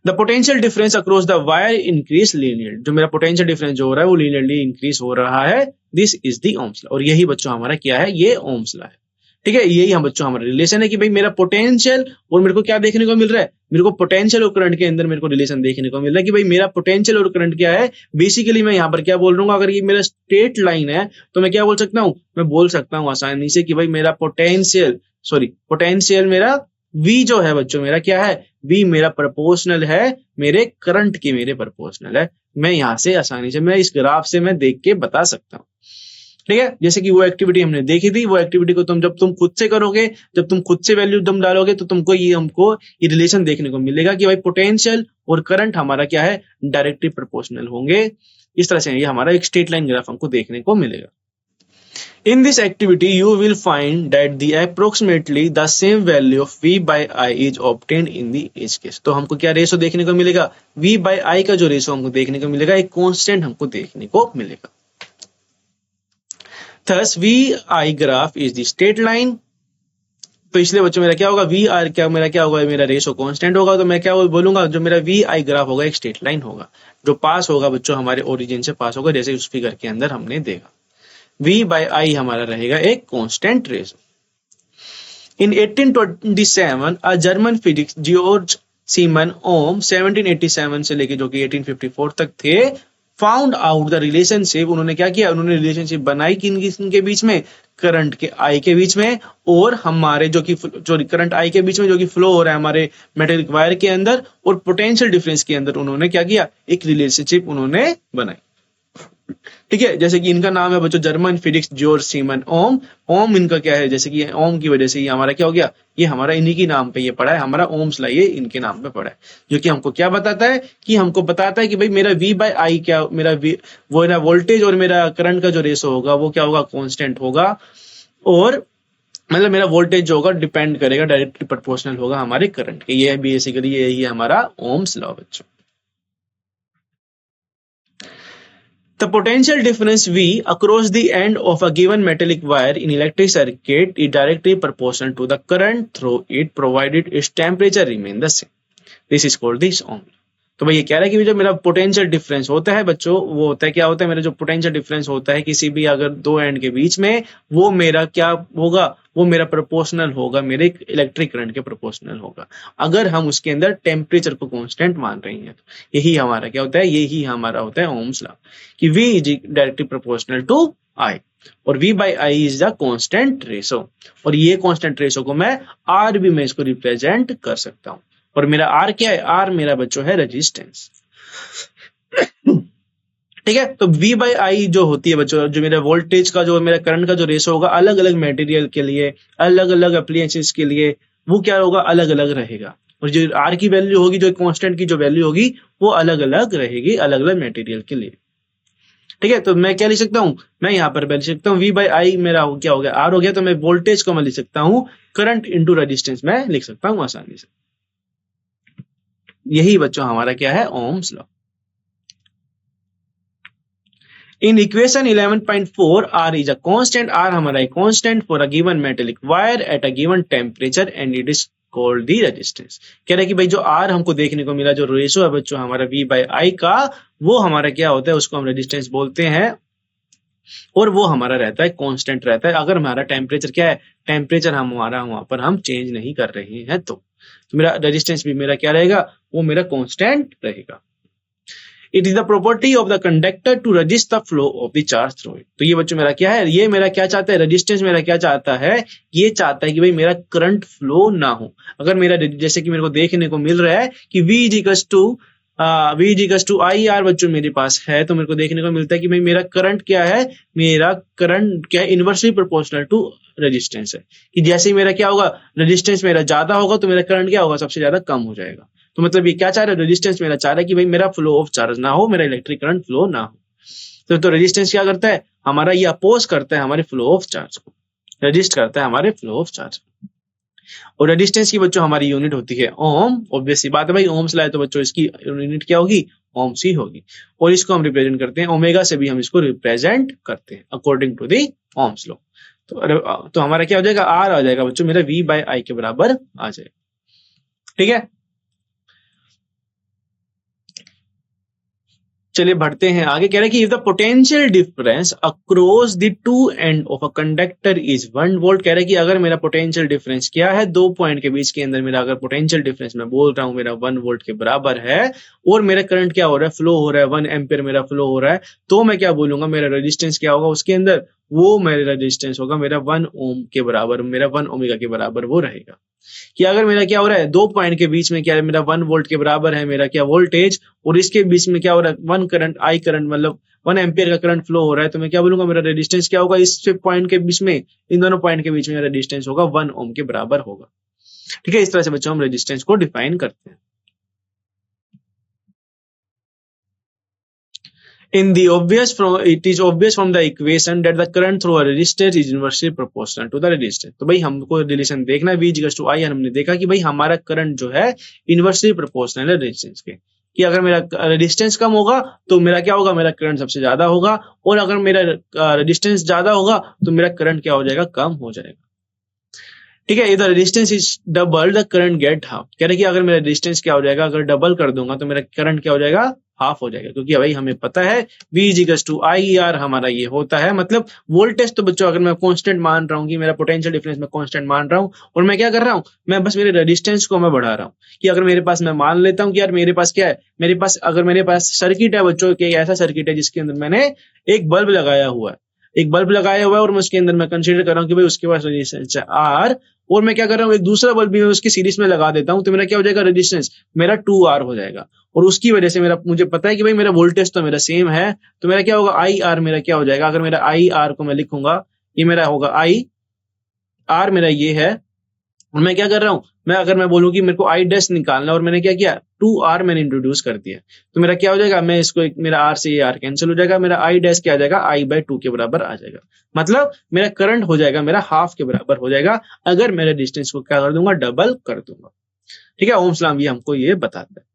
The potential difference across the wire increase linear, जो मेरा पोटेंशियल डिफरेंस जो हो रहा है वो लीनियरली इंक्रीज हो रहा है। This is the Ohm's law, और यही बच्चों हमारा क्या है, ये ओम्स लॉ है। ठीक है, यही हम बच्चों हमारा रिलेशन है कि भाई मेरा पोटेंशियल और मेरे को क्या देखने को मिल रहा है, मेरे को पोटेंशियल और करंट के अंदर मेरे को रिलेशन देखने को मिल रहा है कि भाई मेरा पोटेंशियल और करंट क्या है। बेसिकली मैं यहाँ पर क्या बोल रहा हूँ, अगर ये मेरा स्ट्रेट लाइन है तो मैं क्या बोल सकता हूँ, मैं बोल सकता हूँ आसानी से कि भाई मेरा पोटेंशियल मेरा V जो है बच्चों मेरा क्या है, V मेरा प्रोपोर्शनल है मेरे करंट के, मेरे प्रोपोर्शनल है। मैं यहाँ से आसानी से मैं इस ग्राफ से मैं देख के बता सकता हूँ। ठीक है, जैसे कि वो एक्टिविटी हमने देखी थी, वो एक्टिविटी को जब तुम खुद से करोगे, जब तुम खुद से वैल्यू तुम डालोगे, तो हमको ये रिलेशन देखने को मिलेगा कि भाई पोटेंशियल और करंट हमारा क्या है, डायरेक्टली प्रोपोर्शनल होंगे। इस तरह से ये हमारा एक स्ट्रेट लाइन ग्राफ हमको देखने को मिलेगा। In this activity, you will find that the approximately the same value of V by I is obtained in the each case। तो हमको क्या रेशो देखने को मिलेगा, V by I का जो रेशो हमको देखने को मिलेगा, एक कांस्टेंट हमको देखने को मिलेगा। Thus VI graph is the straight line। तो इसलिए बच्चों मेरा क्या होगा, मेरा क्या होगा, मेरा रेशो कांस्टेंट होगा, तो मैं क्या बोलूंगा, जो मेरा VI ग्राफ होगा एक स्ट्रेट लाइन होगा, जो पास होगा बच्चों हमारे ओरिजिन से पास होगा, जैसे उस फिगर के अंदर हमने देखा। V by I हमारा रहेगा एक constant ratio. In 1827 a German physics George Simon Ohm 1787 से लेके जो कि 1854 तक थे, फाउंड आउट द रिलेशनशिप। उन्होंने क्या किया, उन्होंने रिलेशनशिप बनाई किनके बीच में, करंट के आई के बीच में, और हमारे जो करंट आई के बीच में जो कि फ्लो हो रहा है हमारे मेटेलिक वायर के अंदर, और पोटेंशियल डिफरेंस के अंदर उन्होंने क्या किया, एक रिलेशनशिप उन्होंने बनाई। ठीक है, जैसे कि इनका नाम है बच्चों जर्मन फिजिक्स जॉर्ज सीमन ओम। ओम इनका क्या है, जैसे कि ओम की वजह से ये हमारा क्या हो गया, ये हमारा इन्हीं की नाम पे ये पड़ा है, हमारा ओम्स लॉ ये इनके नाम पे पड़ा है, जो कि हमको क्या बताता है, कि हमको बताता है कि भाई मेरा V by I क्या, मेरा वो ना वोल्टेज और मेरा करंट का जो रेशो होगा वो क्या होगा, कांस्टेंट होगा, और मतलब मेरा वोल्टेज जो होगा डिपेंड करेगा, डायरेक्टली प्रोपोर्शनल होगा हमारे करंट के। ये बेसिकली यही है हमारा ओम्स लॉ बच्चों। The potential difference V across the end of a given metallic wire in electric circuit is directly proportional to the current through it, provided its temperature remain the same। This is called this Ohm law। तो भाई ये कह रहा है कि जो मेरा potential difference होता है बच्चों, वो होता है क्या होता है, मेरा जो पोटेंशियल डिफरेंस होता है किसी भी अगर दो एंड के बीच में, वो मेरा क्या होगा, वो मेरा प्रोपोर्शनल होगा, मेरे इलेक्ट्रिक करंट के प्रोपोर्शनल होगा, अगर हम उसके अंदर टेम्परेचर को कांस्टेंट मान रहे हैं। तो यही हमारा क्या होता है, यही हमारा होता है ओम्स लॉ, कि V is directly proportional to I, और V by I is the constant ratio, और ये कांस्टेंट रेशो को मैं R भी मैं इसको रिप्रेजेंट कर सकता हूँ, और मेरा R क्या है, R मेरा बच्चों है रेजिस्टेंस। ठीक है, तो V by I जो होती है बच्चों, जो मेरा वोल्टेज का जो मेरा करंट का जो रेशो होगा अलग अलग मटेरियल के लिए, अलग अलग एप्लीकेशंस के लिए, वो क्या होगा, अलग अलग रहेगा, और जो R की वैल्यू होगी, जो कांस्टेंट की जो वैल्यू होगी, वो अलग अलग रहेगी अलग अलग मटेरियल के लिए। ठीक है, तो मैं क्या लिख सकता हूं, मैं यहाँ पर लिख सकता हूँ V by I मेरा क्या हो गया, R हो गया, तो मैं वोल्टेज को मैं लिख सकता हूँ करंट इंटू रेजिस्टेंस में लिख सकता हूँ आसानी से। यही बच्चों हमारा क्या है, Ohm's law. In equation 11.4 R is a constant, R हमारा एक constant for a given metallic wire at a given temperature and it is called the resistance। कह रहा है कि भाई जो R हमको देखने को मिला, जो रेशो है बच्चों हमारा V by I का, वो हमारा क्या होता है, उसको हम रेजिस्टेंस बोलते हैं, और वो हमारा रहता है कांस्टेंट रहता है, अगर हमारा टेम्परेचर क्या है, टेम्परेचर हमारा वहां पर हम चेंज नहीं कर रहे हैं, तो मेरा रेजिस्टेंस भी मेरा क्या रहेगा, वो मेरा कांस्टेंट रहेगा। It is the property of the conductor to resist the flow of the charge through it. तो ये बच्चों मेरा क्या है, ये मेरा क्या चाहता है, रेजिस्टेंस मेरा क्या चाहता है, ये चाहता है कि भाई मेरा करंट फ्लो ना हो। अगर मेरा जैसे कि मेरे को देखने को मिल रहा है कि V is equal to V equals to I R बच्चों मेरे पास है, तो मेरे को देखने को मिलता है कि भाई मेरा करंट क्या है, मेरा करंट क्या है, इनवर्सली प्रोपोर्शनल टू रेजिस्टेंस है। कि जैसे ही मेरा क्या होगा, रेजिस्टेंस मेरा ज्यादा होगा तो मेरा करंट क्या होगा, सबसे ज्यादा कम हो जाएगा। तो मतलब ये क्या चाह रहा है, रेजिस्टेंस मेरा चाह रहा है कि भाई मेरा फ्लो ऑफ चार्ज ना हो, मेरा इलेक्ट्रिक करंट फ्लो ना हो। तो रेजिस्टेंस क्या करता है हमारा, ये अपोज करता है हमारे फ्लो ऑफ चार्ज को, रजिस्ट करता है हमारे फ्लो ऑफ चार्ज। और रेजिस्टेंस की बच्चों हमारी यूनिट होती है ओम। ऑब्वियस सी बात है भाई, ओम्स लाए तो बच्चों इसकी यूनिट क्या होगी, ओम्स ही होगी। और इसको हम रिप्रेजेंट करते हैं ओमेगा से भी हम इसको रिप्रेजेंट करते हैं according to the Ohm's law. तो हमारा क्या हो जाएगा, आर आ जाएगा बच्चों मेरा V बाय आई के बराबर आ जाएगा। ठीक है, चलिए बढ़ते हैं आगे। कह रहे हैं कि if the potential difference across the two end of a conductor is 1 volt. कह रहे हैं कि अगर मेरा पोटेंशियल डिफरेंस क्या है, दो पॉइंट के बीच के अंदर मेरा अगर पोटेंशियल डिफरेंस मैं बोल रहा हूं मेरा 1 वोल्ट के बराबर है, और मेरा करंट क्या हो रहा है, फ्लो हो रहा है, 1 एम्पियर मेरा फ्लो हो रहा है, तो मैं क्या बोलूंगा, मेरा रेजिस्टेंस क्या होगा उसके अंदर, वो मेरा रेजिस्टेंस होगा मेरा 1 ओम के बराबर, मेरा 1 ओमेगा के बराबर वो रहेगा। कि अगर मेरा क्या हो रहा है, दो पॉइंट के बीच में क्या है, मेरा 1 वोल्ट के बराबर है मेरा क्या वोल्टेज, और इसके बीच में क्या हो रहा है, 1 करंट आई करंट मतलब 1 एम्पियर का करंट फ्लो हो रहा है, तो मैं क्या बोलूंगा मेरा रेजिस्टेंस क्या होगा, इस पॉइंट के बीच में, इन दोनों पॉइंट के बीच में रेजिस्टेंस होगा 1 ओम के बराबर होगा। ठीक है, इस तरह से बच्चों हम रेजिस्टेंस को डिफाइन करते हैं। It is obvious from the equation that the current through a resistor is inversely proportional to the resistance। तो भाई हमको रिलेशन देखना है, V इक्वल्स टू आई, हमने देखा कि भाई हमारा करंट जो है इनवर्सली प्रोपोर्शनल है रेजिस्टेंस के। कि अगर मेरा रेजिस्टेंस कम होगा तो मेरा क्या होगा, मेरा करंट सबसे ज्यादा होगा, और अगर मेरा रेजिस्टेंस ज्यादा होगा तो मेरा करंट क्या हो जाएगा, कम हो जाएगा। ठीक है, इधर resistance is double the current gate half. कह रहे कि अगर मेरा रेजिस्टेंस क्या हो जाएगा, अगर डबल कर दूंगा तो मेरा करंट क्या हो जाएगा, हाफ हो जाएगा। क्योंकि भाई हमें पता है V equals to I R हमारा ये होता है, मतलब वोल्टेज तो बच्चों अगर मैं कांस्टेंट मान रहा हूँ कि मेरा पोटेंशियल डिफरेंस मैं कांस्टेंट मान रहा हूँ, और मैं क्या कर रहा हूँ, मैं बस मेरे रेजिस्टेंस को मैं बढ़ा रहा हूँ। कि अगर मेरे पास, मैं मान लेता हूँ कि यार मेरे पास क्या है, मेरे पास अगर मेरे पास सर्किट है बच्चों, कि ऐसा सर्किट है जिसके अंदर मैंने एक बल्ब लगाया हुआ है, और मैं उसके अंदर मैं कंसीडर कर रहा हूँ कि भाई उसके पास रेजिस्टेंस है R, और मैं क्या कर रहा हूँ, एक दूसरा बल्ब भी मैं उसकी सीरीज में लगा देता हूँ, तो मेरा क्या हो जाएगा, रेजिस्टेंस मेरा 2R हो जाएगा। और उसकी वजह से मेरा, मुझे पता है कि भाई मेरा वोल्टेज तो मेरा सेम है, तो मेरा क्या होगा, आई आर मेरा क्या हो जाएगा, अगर मेरा आई आर को मैं लिखूंगा, ये मेरा होगा आई आर मेरा ये है, और मैं क्या कर रहा हूं, अगर मैं बोलूं कि मेरे को आई डैश निकालना, और मैंने क्या किया, 2R मैंने इंट्रोड्यूस कर दिया, तो मेरा क्या हो जाएगा, मैं इसको मेरा R से ये R कैंसिल हो जाएगा, मेरा आई डैश क्या आ जाएगा, I/2 के बराबर आ जाएगा। मतलब मेरा करंट हो जाएगा मेरा हाफ के बराबर हो जाएगा, अगर मेरे डिस्टेंस को क्या कर दूंगा, डबल कर दूंगा। ठीक है, ओम्स लॉ भी हमको ये बताता है।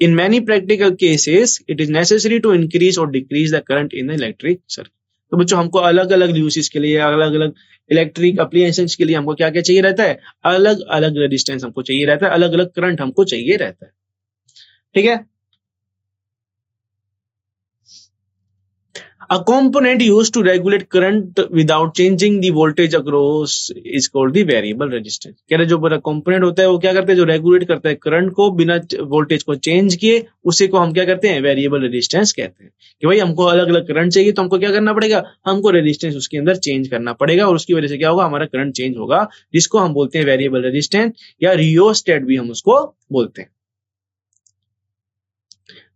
In many practical cases, it is necessary to increase or decrease the current in the electric circuit। तो बच्चों हमको अलग अलग यूसेज के लिए, अलग अलग इलेक्ट्रिक एप्लीकेशंस के लिए हमको क्या क्या चाहिए रहता है, अलग अलग रेजिस्टेंस हमको चाहिए रहता है, अलग अलग करंट हमको चाहिए रहता है। ठीक है, A component used to regulate current without changing the voltage across is called the variable resistance। कह रहे जो बड़ा कंपोनेंट होता है वो क्या करते हैं, जो रेगुलेट करता है करंट को बिना वोल्टेज को चेंज किए, उसी को हम क्या करते हैं, वेरिएबल रेजिस्टेंस कहते हैं। कि भाई हमको अलग अलग करंट चाहिए तो हमको क्या करना पड़ेगा, हमको रेजिस्टेंस उसके अंदर चेंज करना पड़ेगा, और उसकी वजह से क्या होगा, हमारा करंट चेंज होगा, जिसको हम बोलते हैं वेरिएबल रेजिस्टेंस, या रियोस्टेट भी हम उसको बोलते हैं।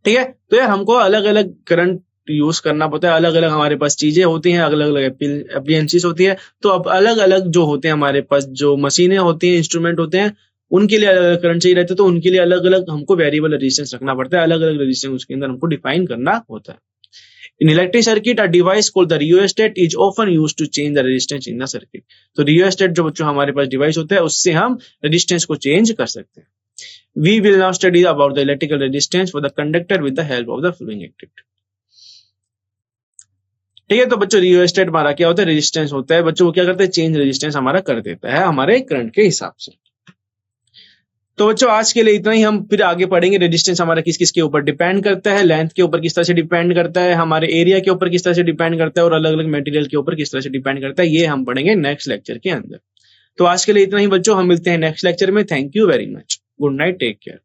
ठीक है, तो यार हमको अलग अलग करंट यूज करना पड़ता है, अलग अलग हमारे पास चीजें होती हैं, अलग अलग एप्लियंसेस होती है, तो अब अलग अलग जो होते हैं हमारे पास, जो मशीनें होती हैं, इंस्ट्रूमेंट होते हैं, उनके लिए अलग अलग करंट चाहिए रहता है, तो उनके लिए अलग अलग हमको वेरिएबल रेजिस्टेंस रखना पड़ता है, अलग अलग रेजिस्टेंस उसके अंदर हमको डिफाइन करना होता है। In electric circuit, a device called the rheostat is often used to change the resistance in the circuit। तो rheostat जो बच्चों हमारे पास डिवाइस होता है, उससे हम रेजिस्टेंस को चेंज कर सकते हैं। We will now study about the electrical resistance for the conductor with the help of the following activity। ठीक है, तो बच्चों रियोस्टेट हमारा क्या होता है, रेजिस्टेंस होता है बच्चों, वो क्या करते हैं, चेंज रेजिस्टेंस हमारा कर देता है हमारे करंट के हिसाब से। तो बच्चों आज के लिए इतना ही, हम फिर आगे पढ़ेंगे रेजिस्टेंस हमारा किस किस के ऊपर डिपेंड करता है, लेंथ के ऊपर किस तरह से डिपेंड करता है, हमारे एरिया के ऊपर किस तरह से डिपेंड करता है, और अलग अलग मटेरियल के ऊपर किस तरह से डिपेंड करता है, ये हम पढ़ेंगे नेक्स्ट लेक्चर के अंदर। तो आज के लिए इतना ही बच्चों, हम मिलते हैं नेक्स्ट लेक्चर में। Thank you very much, good night, take care.